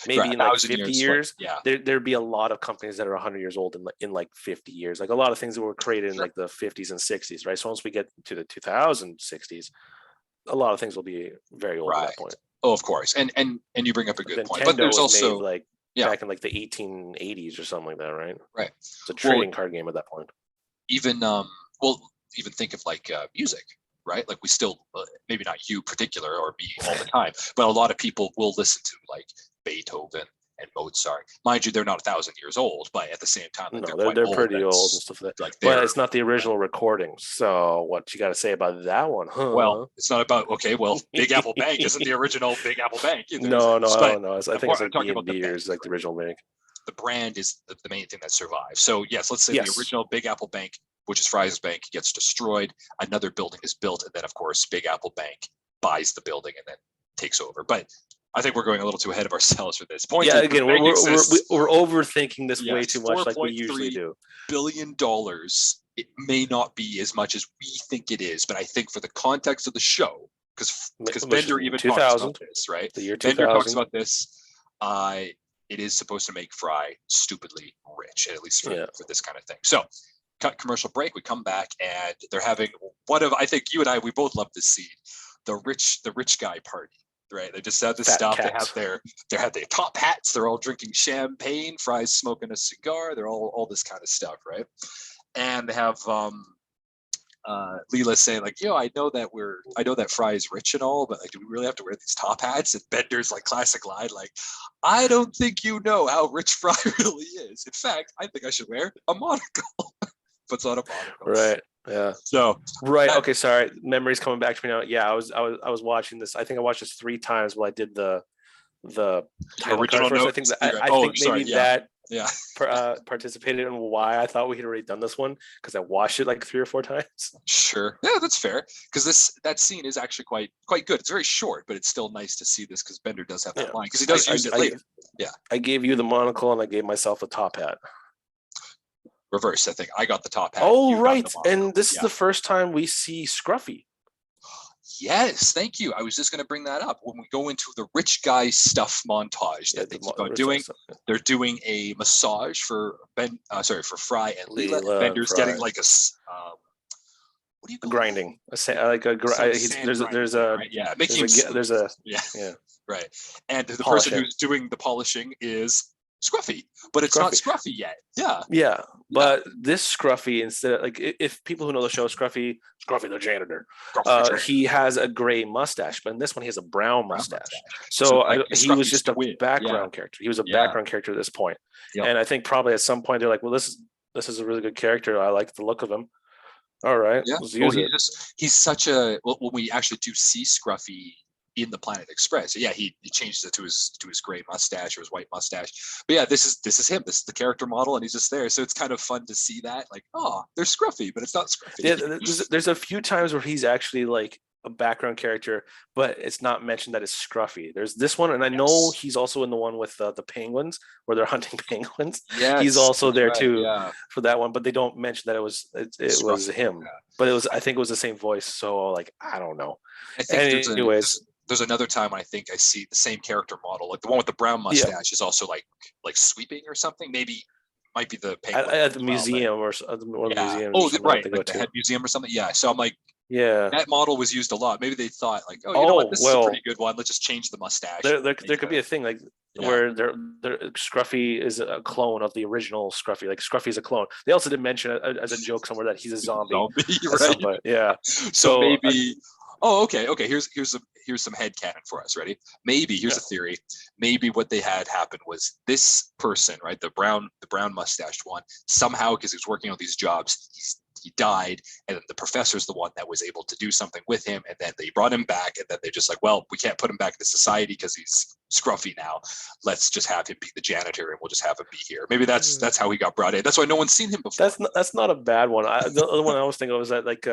maybe in like 50 years, there'd be a lot of companies that are 100 years old in like 50 years. Like a lot of things that were created in like the 50s and 60s, right? So once we get to the 2060s, a lot of things will be very old at that point. Oh, of course. And you bring up a good point. But there's also like back in like the 1880s or something like that, right? Right. It's a trading card game at that point. Even even think of like music. Right, like we still maybe not you particular or me all the time, but a lot of people will listen to like Beethoven and Mozart. Mind you, they're not 1,000 years old, but at the same time, like, they're pretty old and stuff like that. But it's not the original recording. So what you got to say about that one? Huh? Well, it's not about Big Apple Bank isn't the original Big Apple Bank either. No. I think it's like B&B or is like the original bank. The brand is the main thing that survives. So yes, let's say the original Big Apple Bank, which is Fry's bank, gets destroyed. Another building is built, and then of course Big Apple Bank buys the building and then takes over. But I think we're going a little too ahead of ourselves for this point. Again, we're overthinking this way too much, like we usually do. $4.3 billion it may not be as much as we think it is, but I think for the context of the show, because Bender even talks about this, right? The year 2000. Bender talks about this. It is supposed to make Fry stupidly rich, at least for this kind of thing. So, cut commercial break. We come back and they're having I think you and I, we both love this scene, the rich guy party. Right, they just have this stuff. Cats. They have their top hats. They're all drinking champagne. Fry's smoking a cigar. They're all this kind of stuff, right? And they have Leela saying like, I know that Fry is rich and all, but like, do we really have to wear these top hats? And Bender's like classic line, like, I don't think you know how rich Fry really is. In fact, I think I should wear a monocle. Puts on a monocle. Right. Yeah. So okay, sorry. Memories coming back to me now. Yeah, I was watching this. I think I watched this 3 times while I did the title original card first. I think maybe that participated in why I thought we had already done this one, because I watched it like 3 or 4 times. Sure. Yeah, that's fair. Because that scene is actually quite good. It's very short, but it's still nice to see this because Bender does have that line, because he does use it later. Yeah. I gave you the monocle and I gave myself a top hat. Reverse, I think. I got the top hat. Oh, right. And this is the first time we see Scruffy. Yes, thank you. I was just going to bring that up. When we go into the rich guy stuff montage that they keep on doing, they're doing a massage for Fry and Leela. Bender's getting like a what do you call grinding? There's a right. And the person who's doing the polishing is Scruffy, but it's not Scruffy yet. Yeah. But this Scruffy, instead of, like, if people who know the show, Scruffy the janitor, he has a gray mustache, but in this one he has a brown mustache. So he was just a background character. He was a background character at this point. And I think probably at some point they're like, well, this is a really good character. I like the look of him. All right, let's use it. He's such a when we actually do see Scruffy in the Planet Express, he changes it to his gray mustache or his white mustache. But yeah, this is him. This is the character model, and he's just there. So it's kind of fun to see that, like, oh, there's Scruffy, but it's not Scruffy. Yeah, there's a few times where he's actually like a background character, but it's not mentioned that it's Scruffy. There's this one, and I know he's also in the one with the penguins where they're hunting penguins. Yeah, he's also there too for that one, but they don't mention that it was him. Yeah. But I think it was the same voice. So like, I don't know. I think there's another time I think I see the same character model, like the one with the brown mustache is also like sweeping or something. Maybe might be the penguin at the museum or one of the museums. Oh, right, like the head museum or something. Yeah, so I'm like, that model was used a lot. Maybe they thought like, you know what, this is a pretty good one. Let's just change the mustache. There could be a thing like where Scruffy is a clone of the original Scruffy. Like Scruffy is a clone. They also did mention as a joke somewhere that he's a zombie. Right? Yeah. So maybe. Okay. Here's some headcanon for us. Ready? Maybe here's a theory. Maybe what they had happen was this person, right, the brown mustached one, somehow, because he was working on these jobs, he died, and then the professor's the one that was able to do something with him, and then they brought him back, and then they're just like, well, we can't put him back into society because he's Scruffy now. Let's just have him be the janitor, and we'll just have him be here. Maybe that's how he got brought in. That's why no one's seen him before. That's not a bad one. The other one I was thinking of was that like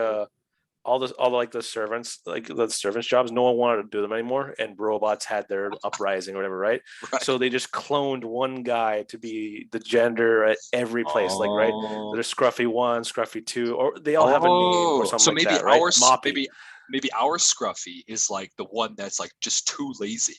all the servants, like the servants' jobs, no one wanted to do them anymore, and robots had their uprising or whatever, right? So they just cloned one guy to be the janitor at every place, like, right? There's Scruffy 1, Scruffy 2, or they all have a name or something like that, right? Maybe our Scruffy is like the one that's like just too lazy.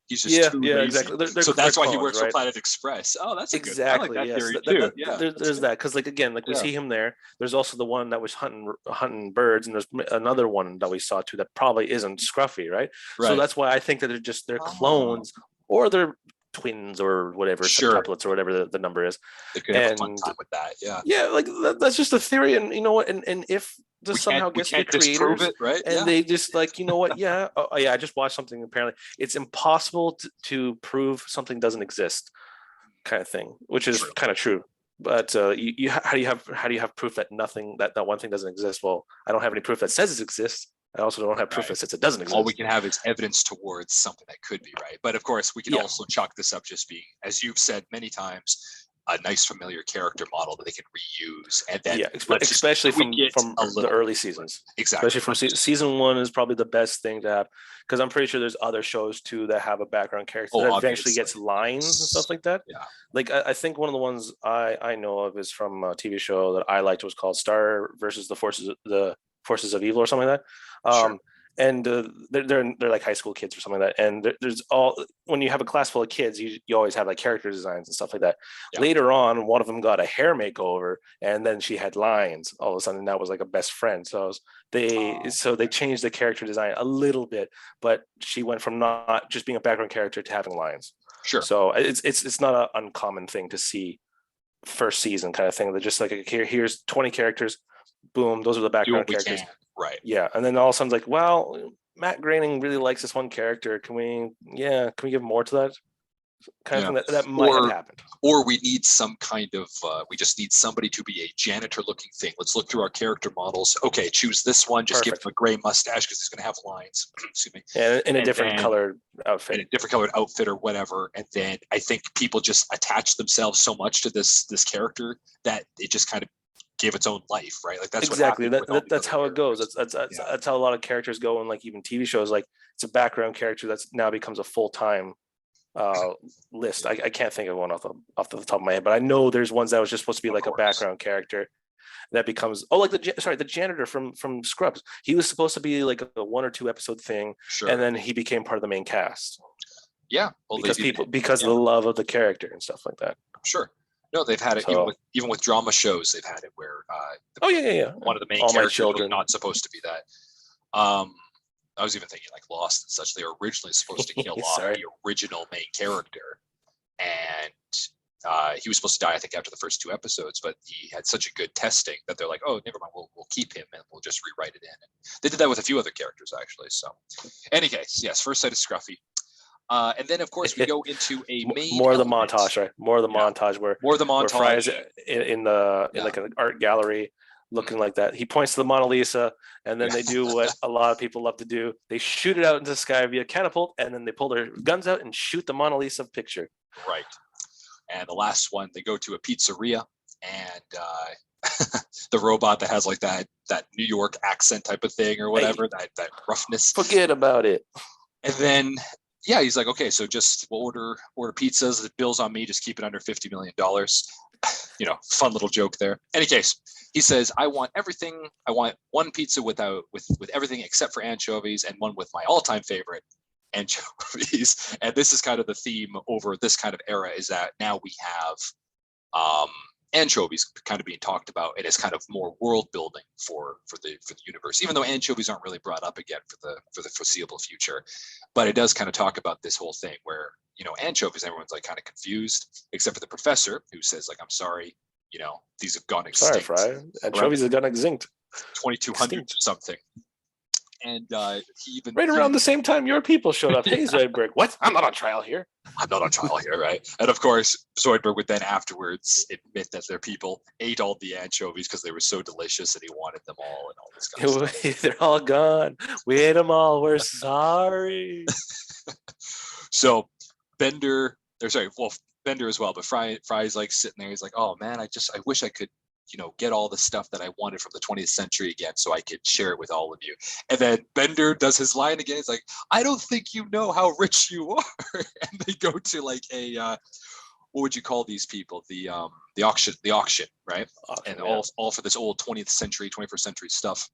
He's just too lazy. Exactly. So that's why he works for Planet Express. Oh, that's exactly good. I like that theory too. There's that, because like again, like we see him there. There's also the one that was hunting birds, and there's another one that we saw too that probably isn't Scruffy, right? So that's why I think that they're clones, or they're twins or whatever, septuplets or whatever the number is. They could have a fun time with that. Yeah, like that's just a theory, and you know what? And if this somehow gets the creators, right? And they just like, you know what? I just watched something. Apparently, it's impossible to prove something doesn't exist, kind of thing, which is kind of true. But how do you have proof that that one thing doesn't exist? Well, I don't have any proof that says it exists. I also don't have proof that says it doesn't exist. All we can have is evidence towards something that could be, right? But of course, we can also chalk this up just being, as you've said many times, a nice familiar character model that they can reuse, and then Yeah, let's just especially tweak it from a the little early bit. seasons. Exactly. Especially from season one is probably the best thing to have, because I'm pretty sure there's other shows too that have a background character Oh, that eventually obviously. gets lines and stuff like that. Yeah. Like I think one of the ones I know of is from a TV show that I liked, was called Star versus the Forces of Evil or something like that. Sure. And they're like high school kids or something like that. And there's all, when you have a class full of kids, you always have like character designs and stuff like that. Yeah. Later on, one of them got a hair makeover, and then she had lines. All of a sudden, that was like a best friend. So they changed the character design a little bit, but she went from not just being a background character to having lines. Sure. So it's not an uncommon thing to see first season kind of thing. They're just like, here's 20 characters, boom, those are the Do background what we characters. can. Right. Yeah, and then all of a sudden, like, well, Matt Groening really likes this one character. Can we give more to that kind of Yeah. thing? That might have happened. Or we need some kind of we just need somebody to be a janitor looking thing. Let's look through our character models. Okay, choose this one. Just Perfect. give him a gray mustache because he's going to have lines. Excuse me. And in a And different then- colored outfit. in a different colored outfit or whatever. And then I think people just attach themselves so much to this character that it just kind of gave its own life, right? Like that's exactly. what happened. That's how it goes. Characters. That's how a lot of characters go in, like even TV shows. Like it's a background character that's now becomes a full-time list. I can't think of one off the top of my head, but I know there's ones that was just supposed to be Of like a course. background character that becomes, oh, like the janitor from Scrubs. He was supposed to be like a 1 or 2 episode thing, Sure. and then he became part of the main cast. Yeah. Well, Because of the love of the character and stuff like that. Sure. No, they've had it even with drama shows. They've had it where one of the main All My characters was Children. not supposed to be that. I was even thinking like Lost and such. They were originally supposed to kill off Sorry. the original main character, and he was supposed to die, I think, after the first 2 episodes. But he had such a good testing that they're like, "Oh, never mind. We'll keep him and we'll just rewrite it in." And they did that with a few other characters actually. So, any case, yes, first sight of Scruffy. And then, of course, we go into a main more of the element. montage, right? More of the montage where Fry is in like an art gallery looking like that. He points to the Mona Lisa, and then they do what a lot of people love to do. They shoot it out into the sky via catapult, and then they pull their guns out and shoot the Mona Lisa picture. Right. And the last one, they go to a pizzeria, and the robot that has like that New York accent type of thing or whatever, that roughness. Forget about it. And then yeah, he's like, okay, so just we'll order pizzas. The bill's on me. Just keep it under $50 million. Fun little joke there. Any case, he says, I want everything. I want one pizza with everything except for anchovies, and one with my all-time favorite, anchovies. And this is kind of the theme over this kind of era, is that now we have anchovies kind of being talked about, and it's kind of more world building for the universe, even though anchovies aren't really brought up again for the foreseeable future. But it does kind of talk about this whole thing where anchovies, everyone's like kind of confused, except for the professor, who says like, I'm sorry, these have gone extinct. Sorry, Fry. Anchovies have gone extinct. 2200 something. And he even around the same time your people showed up. Hey, Zoidberg, what? I'm not on trial here. I'm not on trial here, right? And of course, Zoidberg would then afterwards admit that their people ate all the anchovies because they were so delicious, and he wanted them all and all this kind of stuff. They're all gone. We ate them all. We're sorry. So Bender as well, but Fry's like sitting there. He's like, oh man, I wish I could get all the stuff that I wanted from the 20th century again so I could share it with all of you. And then Bender does his line again. He's like, I don't think you know how rich you are. And they go to like a, what would you call these people? The auction, right? And all for this old 20th century, 21st century stuff.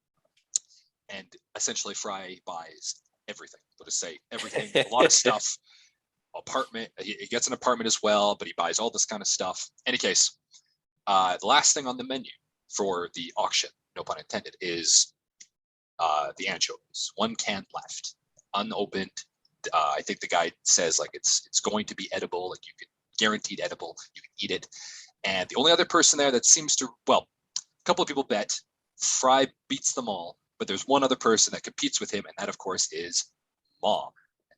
And essentially Fry buys everything. We'll just say everything, a lot of stuff, apartment. He gets an apartment as well, but he buys all this kind of stuff. Any case, the last thing on the menu for the auction, no pun intended, is the anchovies. One can left, unopened. I think the guy says like it's going to be edible, like you can guaranteed edible, you can eat it. And the only other person there that seems to, a couple of people bet Fry beats them all, but there's one other person that competes with him, and that of course is Mom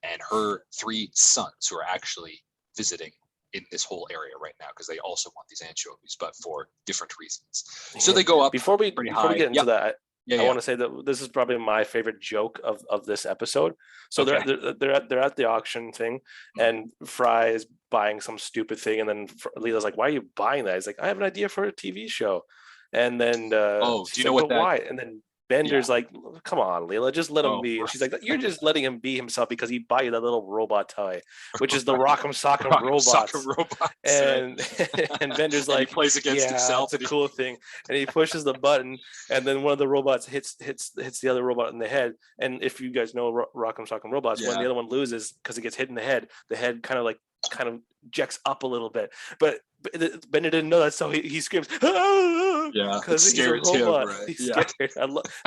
and her 3 sons, who are actually visiting in this whole area right now because they also want these anchovies, but for different reasons. So they go up Before we get into that, Yeah, I yeah. want to say that this is probably my favorite joke of this episode. So Okay. they're at the auction thing, Mm. and Fry is buying some stupid thing, and then Leela's like, "Why are you buying that?" He's like, "I have an idea for a TV show," and then Oh, do you she's know like, what "But that? why?" And then Yeah. Bender's like, "Come on, Leela, just let him Oh, be." And she's like, "You're right. just letting him be himself because he bought you that little robot toy, which is the Right. Rock'em Sock'em Rock'em Sock'em Robots." Robots, right? And and Bender's And he like, plays against "Yeah, himself, it's a and he, cool thing," and he pushes the button, and then one of the robots hits the other robot in the head. And if you guys know Rock'em Sock'em Robots, when yeah, the other one loses because it gets hit in the head kind of jacks up a little bit. But Bender didn't know that, so he screams yeah. It because he's a scares him, robot. right? He's Yeah. scared.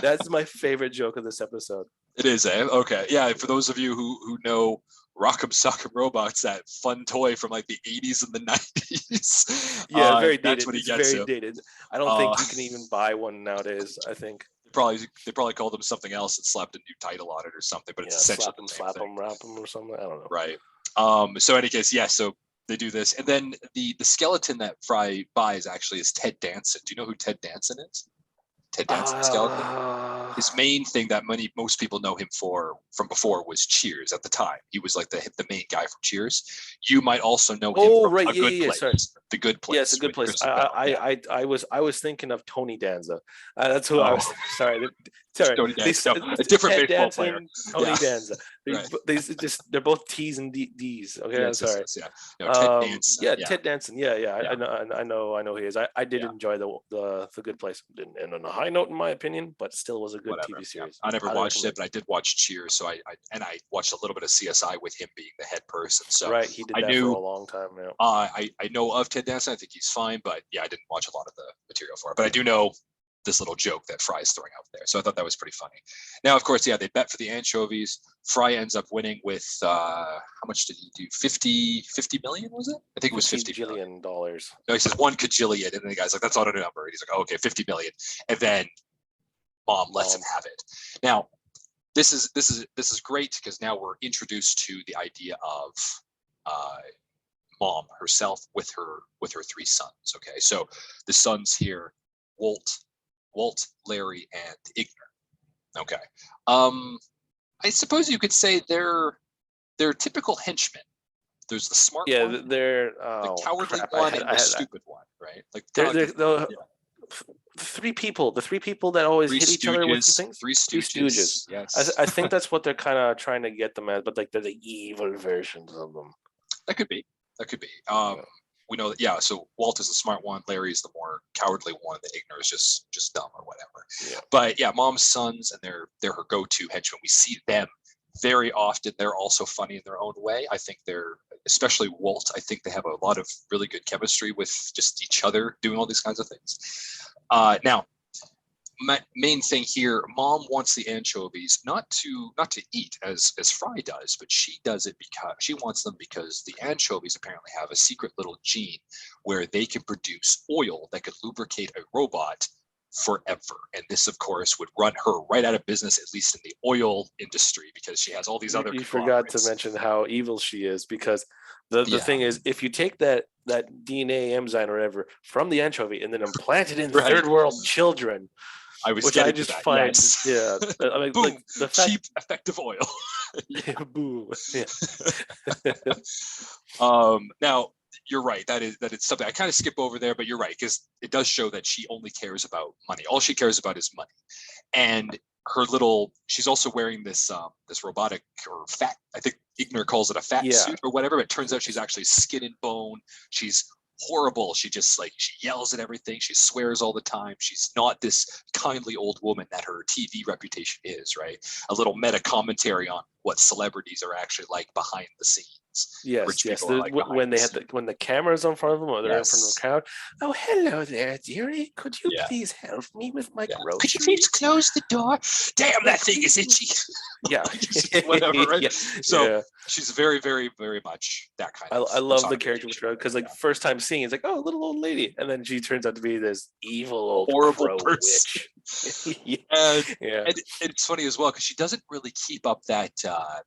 That's my favorite joke of this episode. It is, eh? Okay. Yeah, for those of you who know Rock'em Sock'em Robots, that fun toy from like the 80s and the 90s, Yeah, very that's dated. when he It's gets very him. dated. I don't Uh, think you can even buy one nowadays. I think. they probably called them something else and slapped a new title on it or something, but it's Yeah, essentially the same slap thing. them, wrap them, or something. I don't know. Right. So in any case, yeah, so they do this. And then the skeleton that Fry buys actually is Ted Danson. Do you know who Ted Danson is? Ted Danson skeleton? Uh, His main thing that most people know him for from before was Cheers at the time. He was like the main guy from Cheers. You might also know him oh from right, A yeah, Good yeah, yeah. Sorry. Place. The Good Yeah, it's a Place good with place. Kristen Bell. Yeah. I was thinking of Tony Danza. That's who I Oh, was. Sorry, sorry. Tony They Danson. No, a different Ted baseball player. Danson, Tony Yeah. Danza. Right. They're both T's and D's. Okay, I'm Yes, yes, sorry. yes. Yeah. No, Ted Danson. Yeah, Yeah. Ted Danson. Yeah, yeah. Yeah. I know he is. I did Yeah. enjoy the Good Place. Didn't end on a high note in my opinion, but still was a good Whatever. TV Yeah. series. I never Highly watched it, recommend. but I did watch Cheers. So I watched a little bit of CSI with him being the head person. So Right, he did I that for knew a long time. Yeah. I know of Ted Danson. I think he's fine, but yeah, I didn't watch a lot of the material for it. But I do know this little joke that Fry's throwing out there. So I thought that was pretty funny. Now, of course, yeah, they bet for the anchovies. Fry ends up winning with how much did he do? 50 million, was it? I think it was 50 million. $50 No, he says 1 kajillion, and then the guy's like, that's not a number. And he's like, oh, okay, 50 million. And then Mom lets him have it. Now, this is great because now we're introduced to the idea of uh, Mom herself with her three sons. Okay, so the sons here, Walt, Larry, and Igner. Okay, I suppose you could say they're typical henchmen. There's the smart Yeah, one, they're the cowardly crap. one, and the stupid one, right? Like They're yeah. the three people that always Three hit each other with the Stooges, things. Three Three Stooges. Stooges. Yes, I think that's what they're kind of trying to get them as, but like they're the evil versions of them. that could be. That could be. Yeah. We know that. Yeah. So Walt is the smart one. Larry is the more cowardly one. The Igner is just dumb or whatever. Yeah. But yeah, Mom's sons, and they're her go-to henchmen. We see them very often. They're also funny in their own way. I think they're, especially Walt, I think they have a lot of really good chemistry with just each other doing all these kinds of things. Now, main thing here, Mom wants the anchovies not to eat as Fry does, but she does it because she wants them because the anchovies apparently have a secret little gene where they can produce oil that could lubricate a robot forever. And this, of course, would run her right out of business, at least in the oil industry, because she has all these other You forgot to conglomerates. mention how evil she is, because the thing is, if you take that DNA enzyme or whatever from the anchovy and then implant it in Right. third world children, I was which getting I just to that. find, Yes. yeah, I mean, Boom. like the fact, Cheap, effective oil. boom, yeah. Now you're right. That is something I kind of skip over there, but you're right because it does show that she only cares about money. All she cares about is money, and she's also wearing this robotic or fat. I think Igner calls it a fat suit or whatever. But it turns out she's actually skin and bone. She's horrible. She just she yells at everything. She swears all the time. She's not this kindly old woman that her TV reputation is, right? A little meta commentary on what celebrities are actually like behind the scenes. Yes, Rich yes. people are like When they had when the camera's in front of them or they're in front of a yes. crowd. Oh, hello there, dearie. Could you please help me with my groceries? Could you please close the door? Damn, that thing is itchy. Yeah. Whatever, right? Yeah. So she's very, very, very much that kind of. I love the character because like first time seeing it's like, oh, little old lady, and then she turns out to be this evil old horrible crow person. Witch. And it's funny as well because she doesn't really keep up that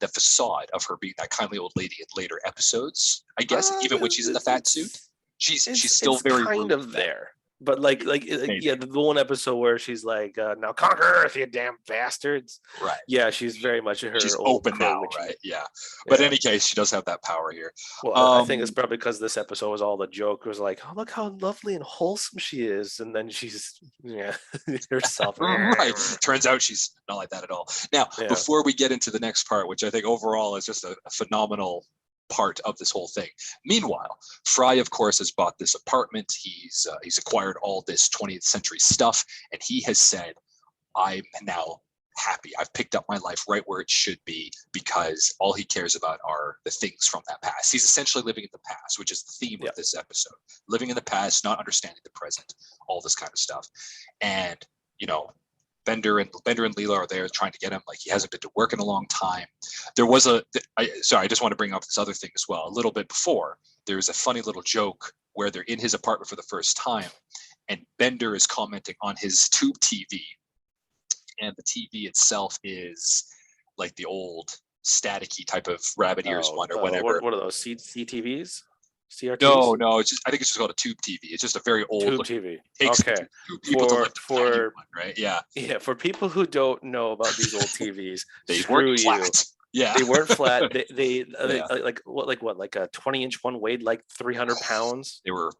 the facade of her being that kindly old lady in later episodes. I guess even when she's in the fat suit, she's still very kind rude of there. But Maybe. yeah, the one episode where she's like, "Now conquer Earth, you damn bastards!" Right. Yeah, she's very much She's her old open crow now, witchy. right? Yeah. But in Yeah. any case, she does have that power here. Well, I think it's Um, probably because this episode was all the joke was like, "Oh, look how lovely and wholesome she is," and then she's yeah herself. right. Turns out she's not like that at all. Now, Yeah. before we get into the next part, which I think overall is just a phenomenal part of this whole thing. Meanwhile, Fry, of course, has bought this apartment. He's acquired all this 20th century stuff, and he has said, "I'm now happy. I've picked up my life right where it should be because all he cares about are the things from that past." He's essentially living in the past, which is the theme of this episode. Living in the past, not understanding the present, all this kind of stuff. And, you know, Bender and Leela are there trying to get him. Like, he hasn't been to work in a long time. There was I just want to bring up this other thing as well. A little bit before, there was a funny little joke where they're in his apartment for the first time, and Bender is commenting on his tube TV, and the TV itself is like the old staticky type of rabbit ears one or whatever. What are those CTVs? No, CRTs? no, I think it's just called a tube TV. It's just a very old Tube like, TV. takes Okay. two people to lift a tiny For one, right? Yeah. Yeah, for people who don't know about these old TVs, They screw weren't you. flat. Yeah. They weren't flat. They Yeah. like a 20-inch one weighed like 300 pounds. They were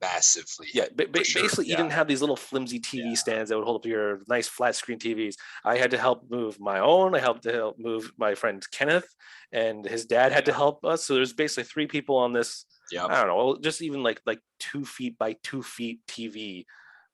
massively Yeah, heavy, sure. basically, you didn't have these little flimsy TV stands that would hold up your nice flat screen TVs. I had to help move my own. I helped to help move my friend Kenneth, and his dad had to help us. So there's basically three people on this. Yeah. I don't know, just even like 2 feet by 2 feet TV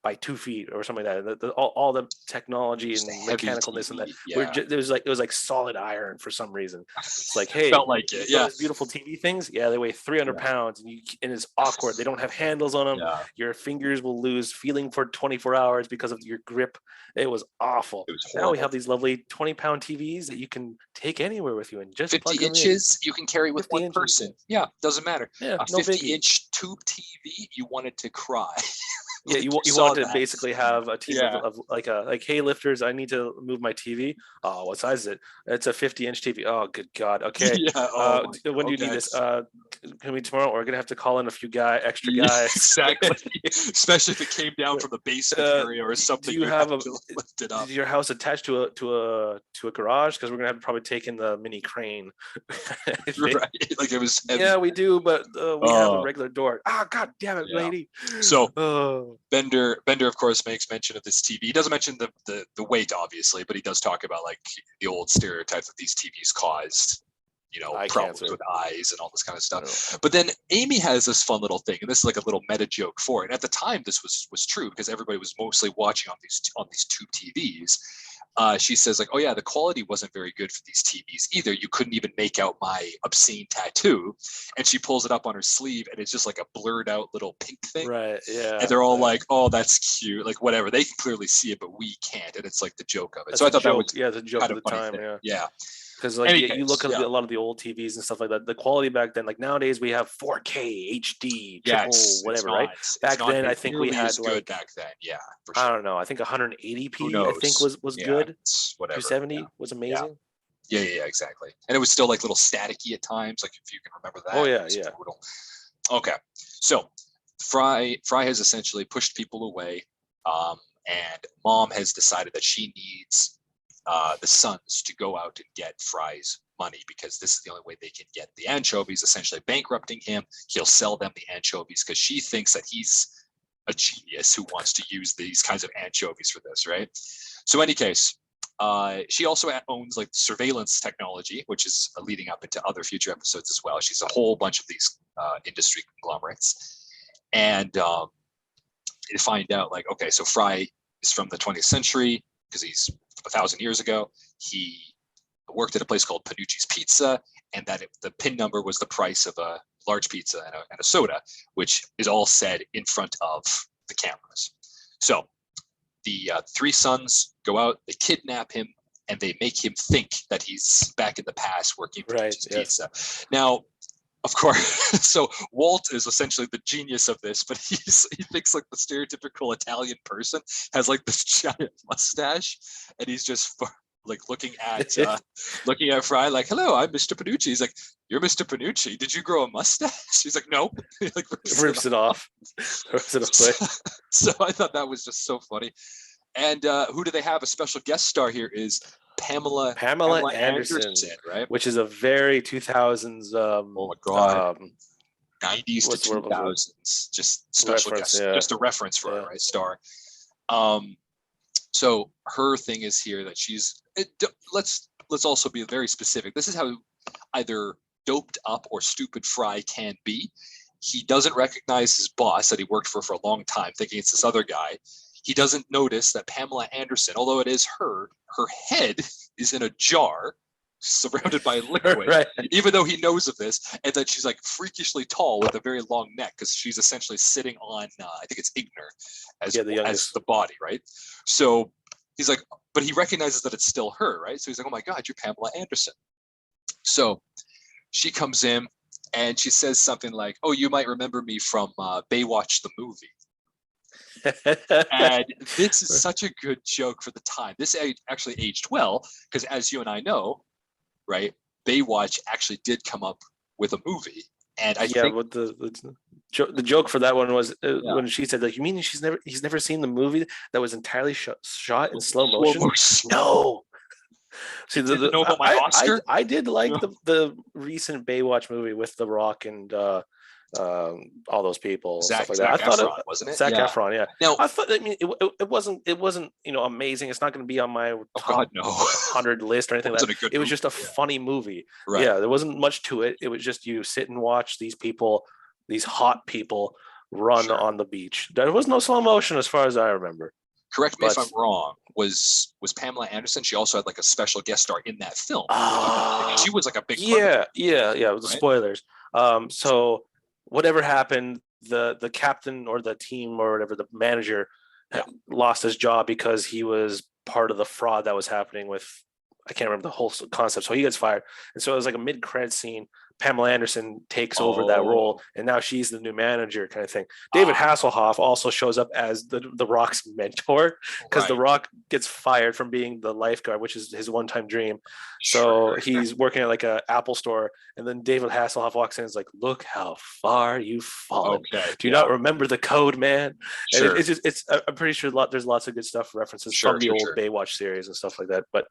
by 2 feet or something like that. All the technology Just and heavy mechanicalness and TV, that it was like solid iron for some reason. It's like, hey, felt like it. Yeah. those beautiful TV things, yeah, they weigh 300 pounds, and it's awkward. They don't have handles on them. Yeah. Your fingers will lose feeling for 24 hours because of your grip. It was awful. It was Now horrible. we have these lovely 20-pound TVs that you can take anywhere with you and just 50 inches you can carry with 50 one inches, person. Yeah, doesn't matter. Yeah, A no 50-inch tube TV, you wanted to cry. Yeah, Like, you saw want to that. basically have a team Yeah. of like hey lifters, I need to move my TV. Oh, what size is it? It's a 50-inch TV. Oh, good God. Okay. Yeah. Oh, When do you need this? Can we tomorrow? We're gonna have to call in a few extra Yeah, guys. exactly. Especially if it came down from the basement area or something. Do you have to lift it up? Is your house attached to a garage? Because we're gonna have to probably take in the mini crane. Right. Like it was heavy. Yeah, we do, but we have a regular door. Ah, God damn it, lady. So Oh. Bender, of course, makes mention of this TV. He doesn't mention the weight, obviously, but he does talk about like the old stereotypes that these TVs caused, Eye problems cancer. with eyes and all this kind of stuff. Oh. But then Amy has this fun little thing, and this is like a little meta joke for it. And at the time, this was true because everybody was mostly watching on these tube TVs. She says like, "Oh yeah, the quality wasn't very good for these TVs either. You couldn't even make out my obscene tattoo." And she pulls it up on her sleeve, and it's just like a blurred out little pink thing. Right. Yeah. And they're all like, "Oh, that's cute." Like whatever. They can clearly see it, but we can't. And it's like the joke of it. That's so I thought joke. that was The joke kind of of the funny time. thing. Yeah. Yeah. Because like you look at a lot of the old TVs and stuff like that. The quality back then, like nowadays, we have 4K HD, triple whatever, right? Back then, I think we had good like back then. Yeah, for I sure. don't know. I think 180p. Who knows? I think was Yeah, good. whatever. 270 was amazing. Yeah, exactly. And it was still like little staticky at times, like if you can remember that. Oh It yeah, was yeah. brutal. Okay, so Fry has essentially pushed people away, and Mom has decided that she needs the sons to go out and get Fry's money because this is the only way they can get the anchovies, essentially bankrupting him. He'll sell them the anchovies because she thinks that he's a genius who wants to use these kinds of anchovies for this, right? So in any case, she also owns like surveillance technology, which is leading up into other future episodes as well. She's a whole bunch of these industry conglomerates. And they find out like, okay, so Fry is from the 20th century because he's 1,000 years ago. He worked at a place called Panucci's Pizza, and that the PIN number was the price of a large pizza and a soda, which is all said in front of the cameras. So the three sons go out, they kidnap him, and they make him think that he's back in the past working for Panucci's Pizza. Now, of course, so Walt is essentially the genius of this, but he thinks like the stereotypical Italian person has like this giant mustache, and he's just like looking at Fry, like, "Hello, I'm Mr. Panucci." He's like, "You're Mr. Panucci. Did you grow a mustache?" He's like, "No." He like rips it off. Rips it away. So I thought that was just so funny. And who do they have? A special guest star here is Pamela Anderson, right? which is a very 2000s. Oh my God. 90s to 2000s, just special guest, just a reference for her, right? Star. So her thing is here that let's also be very specific. This is how either doped up or stupid Fry can be. He doesn't recognize his boss that he worked for a long time, thinking it's this other guy. He doesn't notice that Pamela Anderson, although it is her head is in a jar surrounded by liquid, right. Even though he knows of this, and that she's like freakishly tall with a very long neck because she's essentially sitting on, I think it's Igner as the body, right? So he's like, but he recognizes that it's still her, right? So he's like, "Oh my God, you're Pamela Anderson." So she comes in and she says something like, "Oh, you might remember me from Baywatch the movie." And this is such a good joke for the time. This actually aged well because, as you and I know, right, Baywatch actually did come up with a movie, and I think the joke for that one was when she said, like, "You mean he's never seen the movie that was entirely shot in slow motion?" No. See, Oscar? I did like the recent Baywatch movie with The Rock and all those people, stuff like that. I thought Efron, wasn't it? Zac Efron, yeah. Now, I thought, I mean, it wasn't amazing. It's not going to be on my top 100 list or anything like that. It was just a funny movie. Right. Yeah, there wasn't much to it. It was just you sit and watch these people, these hot people, run on the beach. There was no slow motion as far as I remember. Correct me if I'm wrong. Was Pamela Anderson? She also had like a special guest star in that film. She was like a big part. Yeah. With the spoilers. So whatever happened, the captain or the team or whatever, the manager, lost his job because he was part of the fraud that was happening with, I can't remember the whole concept. So he gets fired, and so it was like a mid-credit scene. Pamela Anderson takes over that role, and now she's the new manager, kind of thing. David Hasselhoff also shows up as the Rock's mentor because the Rock gets fired from being the lifeguard, which is his one-time dream. So he's working at like a Apple store, and then David Hasselhoff walks in and is like, "Look how far you've fallen. Do you not remember the code, man?" And I'm pretty sure there's lots of good stuff, references from the old Baywatch series and stuff like that. But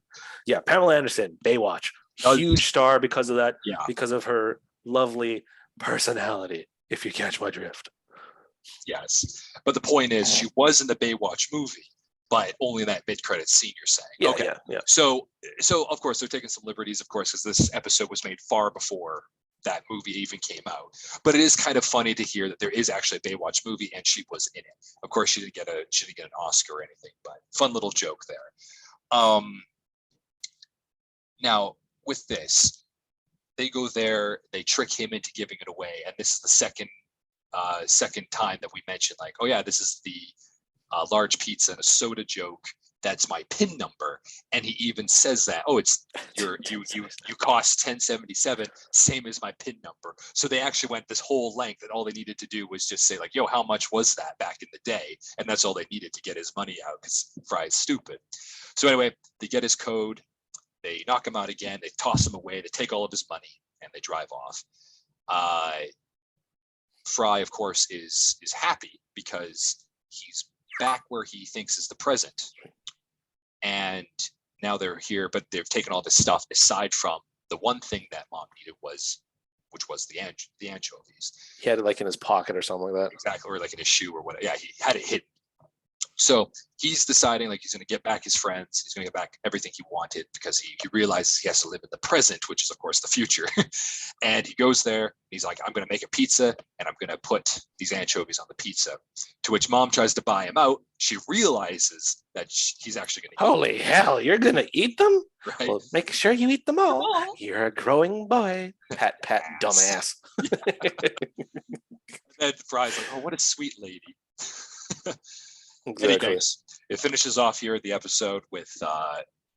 yeah, Pamela Anderson, Baywatch. Huge star because of that, because of her lovely personality, if you catch my drift. Yes. But the point is, she was in the Baywatch movie, but only in that mid-credit scene, you're saying. Yeah. So of course, they're taking some liberties, of course, because this episode was made far before that movie even came out. But it is kind of funny to hear that there is actually a Baywatch movie and she was in it. Of course, she didn't get an Oscar or anything, but fun little joke there. Now, with this, they go there, they trick him into giving it away, and this is the second time that we mentioned, like, "Oh yeah, this is the large pizza and a soda joke. That's my PIN number." And he even says that, "Oh, it's you cost $10.77, same as my PIN number." So they actually went this whole length, and all they needed to do was just say, like, "Yo, how much was that back in the day?" And that's all they needed to get his money out, because Fry's stupid. So anyway, they get his code. They knock him out again. They toss him away. They take all of his money and they drive off. Fry, of course, is happy because he's back where he thinks is the present. And now they're here, but they've taken all this stuff aside from the one thing that Mom needed, which was the anchovies. He had it like in his pocket or something like that. Exactly, or like in his shoe or whatever. Yeah, he had it hidden. So he's deciding, like, he's going to get back his friends. He's going to get back everything he wanted because he realizes he has to live in the present, which is, of course, the future. And he goes there. He's like, "I'm going to make a pizza and I'm going to put these anchovies on the pizza." To which Mom tries to buy him out. She realizes that he's actually going to Holy hell, you're going to eat them? Right? Well, make sure you eat them all. You're a growing boy. Pat, dumbass. And Fry's like, "Oh, what a sweet lady." Exactly. Anyways, it finishes off here the episode with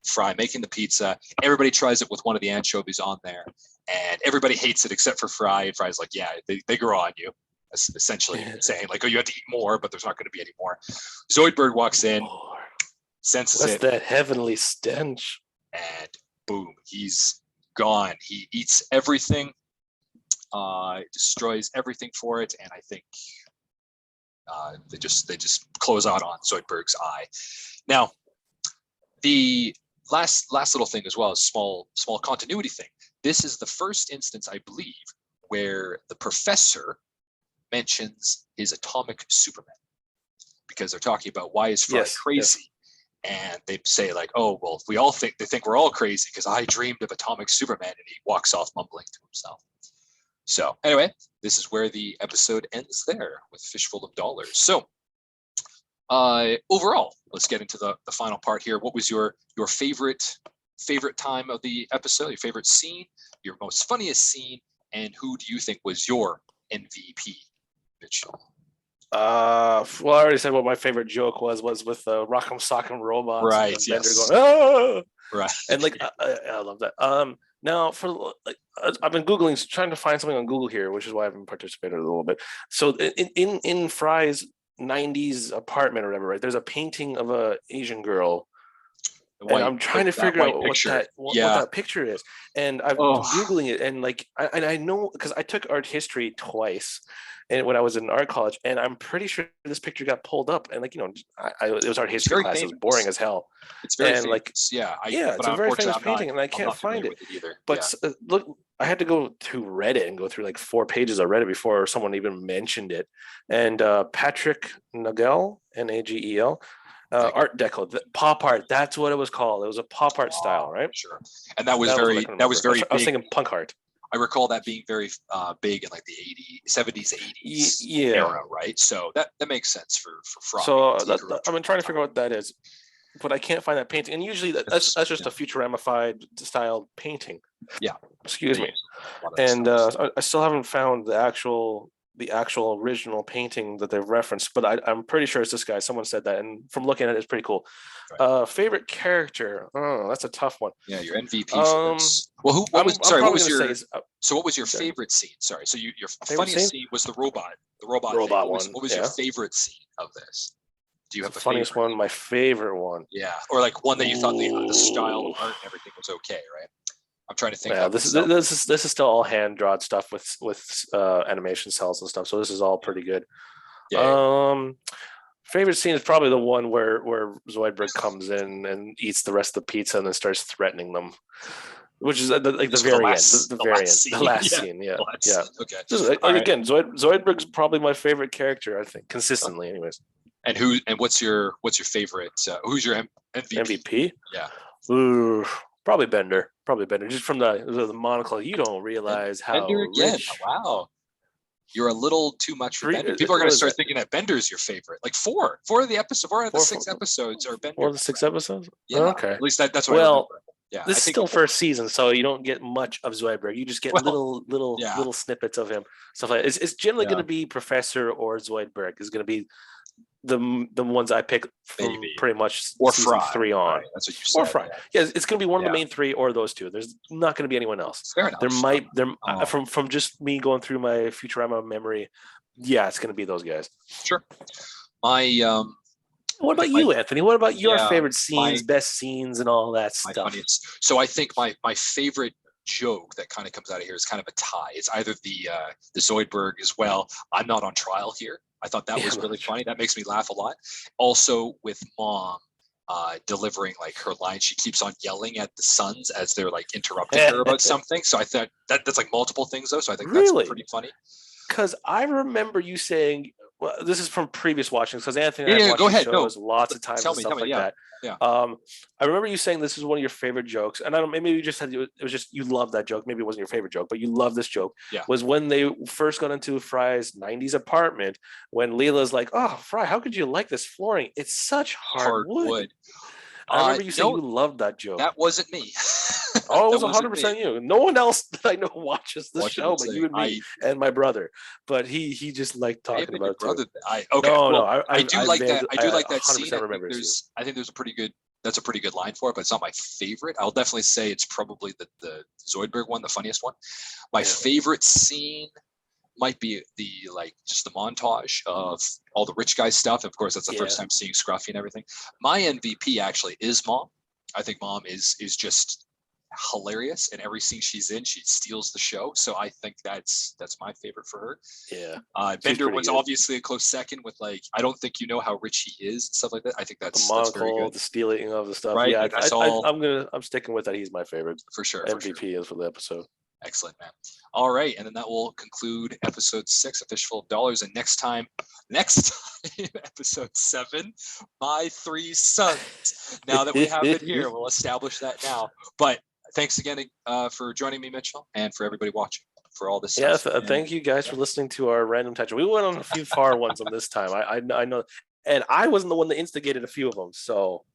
Fry making the pizza. Everybody tries it with one of the anchovies on there, and everybody hates it except for Fry. And Fry's like, "Yeah, they grow on you," essentially saying, like, "Oh, you have to eat more, but there's not going to be any more." Zoidberg walks in, senses it. What's that heavenly stench? and boom, he's gone. He eats everything, destroys everything for it, and I think they just close out on Zoidberg's eye. Now, the last little thing as well is small continuity thing. This is the first instance, I believe, where the professor mentions his atomic Superman, because they're talking about why is Fry crazy. Yes. And they say like, oh, well, they think we're all crazy because I dreamed of atomic Superman, and he walks off mumbling to himself. So anyway, this is where the episode ends there with Fishful of Dollars. So overall, let's get into the final part here. What was your favorite time of the episode, your favorite scene, your most funniest scene, and who do you think was your MVP, Mitchell? Well, I already said what my favorite joke was with the Rock'em Sock'em robots. Right. And Yes. Bender going, ah! Right. And like I love that. Now for like I've been googling, trying to find something on Google here, which is why I haven't participated a little bit. So in Fry's 90s apartment or whatever, right? There's a painting of a Asian girl. And I'm trying to figure out what that picture is. And I've been Googling it, and like I know because I took art history twice, and when I was in art college, and I'm pretty sure this picture got pulled up, and like it was art history class. Famous. It was boring as hell. It's very and famous. Like it's a very famous painting, and I can't find it either. But look, I had to go to Reddit and go through like 4 pages of Reddit before someone even mentioned it. And Patrick Nagel, Nagel. Art Deco, pop art. That's what it was called. It was a pop art style, right? Sure. And that was very big. I was thinking punk art. I recall that being very big in like the 70s, 80s era, right? So that makes sense for Fry. So I've been trying to figure out what that is, but I can't find that painting. And usually that's just a Futuramified style painting. Yeah. Excuse me. And I still haven't found the actual original painting that they've referenced, but I'm pretty sure it's this guy. Someone said that, and from looking at it, it's pretty cool. Right. Favorite character? Oh, that's a tough one. Yeah, your MVP for this. Well, what was your favorite scene? Sorry, so your funniest scene was the robot one. What was your favorite scene of this? Do you have the funniest one? My favorite one. Yeah, or like one that you thought the style, the art, and everything was okay, right? I'm trying to think. Yeah, this is still all hand drawn stuff with animation cells and stuff. So this is all pretty good. Yeah. Favorite scene is probably the one where Zoidberg comes in and eats the rest of the pizza and then starts threatening them, which is the very end, the last scene. Yeah. Okay. Again, Zoidberg's probably my favorite character, I think, consistently, anyways. And what's your favorite? Who's your MVP? Yeah. Ooh. Probably Bender, just from the monocle. You don't realize how Bender again. Rich. Wow, you're a little too much for Bender. People are going to start thinking that Bender's your favorite. Like four of the episodes, 4 of the 6 episodes are Bender. 4 of the 6 episodes. Yeah, okay. At least that's what I remember. Yeah, this is still first season, so you don't get much of Zoidberg. You just get little snippets of him. Stuff like that. It's generally going to be Professor or Zoidberg is going to be the ones I pick from pretty much or season Fry. 3 on. Right. That's what you said. Or Fry. Yeah, it's going to be one of the main 3 or those 2. There's not going to be anyone else. Fair enough. From just me going through my Futurama memory, yeah, it's going to be those guys. Sure. What about you, Anthony? What about your favorite scenes, best scenes, and all that stuff? So I think my favorite joke that kind of comes out of here is kind of a tie. It's either the Zoidberg as well. I'm not on trial here. I thought that was really funny. That makes me laugh a lot. Also with Mom delivering like her line, she keeps on yelling at the sons as they're like interrupting her about something. So I thought that's like multiple things though. So I think that's pretty funny. Because I remember you saying, well, this is from previous watchings, because Anthony and I watched shows lots of times and stuff like that. Yeah. I remember you saying this is one of your favorite jokes, and I don't. Maybe you just said it was just you loved that joke. Maybe it wasn't your favorite joke, but you love this joke. Yeah. Was when they first got into Fry's '90s apartment, when Leela's like, "Oh, Fry, how could you like this flooring? It's such hard wood." I remember you saying you loved that joke. That wasn't me. Oh, it was 100% you. No one else that I know watches the show, but you and me and my brother. But he just liked talking about it too. I do like that. I do like that scene. I think there's a pretty good. That's a pretty good line for it, but it's not my favorite. I'll definitely say it's probably the Zoidberg one, the funniest one. My favorite scene might be just the montage of all the rich guy stuff. Of course, that's the first time seeing Scruffy and everything. My MVP actually is Mom. I think Mom is just hilarious, and every scene she's in, she steals the show. So I think that's my favorite for her. Yeah. Bender was good. obviously a close second with like, I don't think you know how rich he is and stuff like that. I think The that's very monocle, good. the stealing of the stuff. Right? Yeah, Like, that's all I'm sticking with that. He's my favorite for sure. MVP for the episode. Excellent, man. All right, and then that will conclude episode 6, A Fistful of Dollars. And next time, episode 7, My Three Sons. Now that we have it here, we'll establish that now. But thanks again for joining me, Mitchell, and for everybody watching for all this stuff. Thank you guys for listening to our random tangent. We went on a few far ones on this time. I know, and I wasn't the one that instigated a few of them. So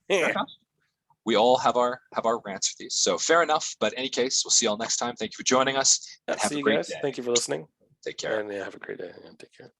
we all have our rants for these. So fair enough. But in any case, we'll see you all next time. Thank you for joining us. And have a great day. Thank you for listening. Take care. And have a great day. Take care.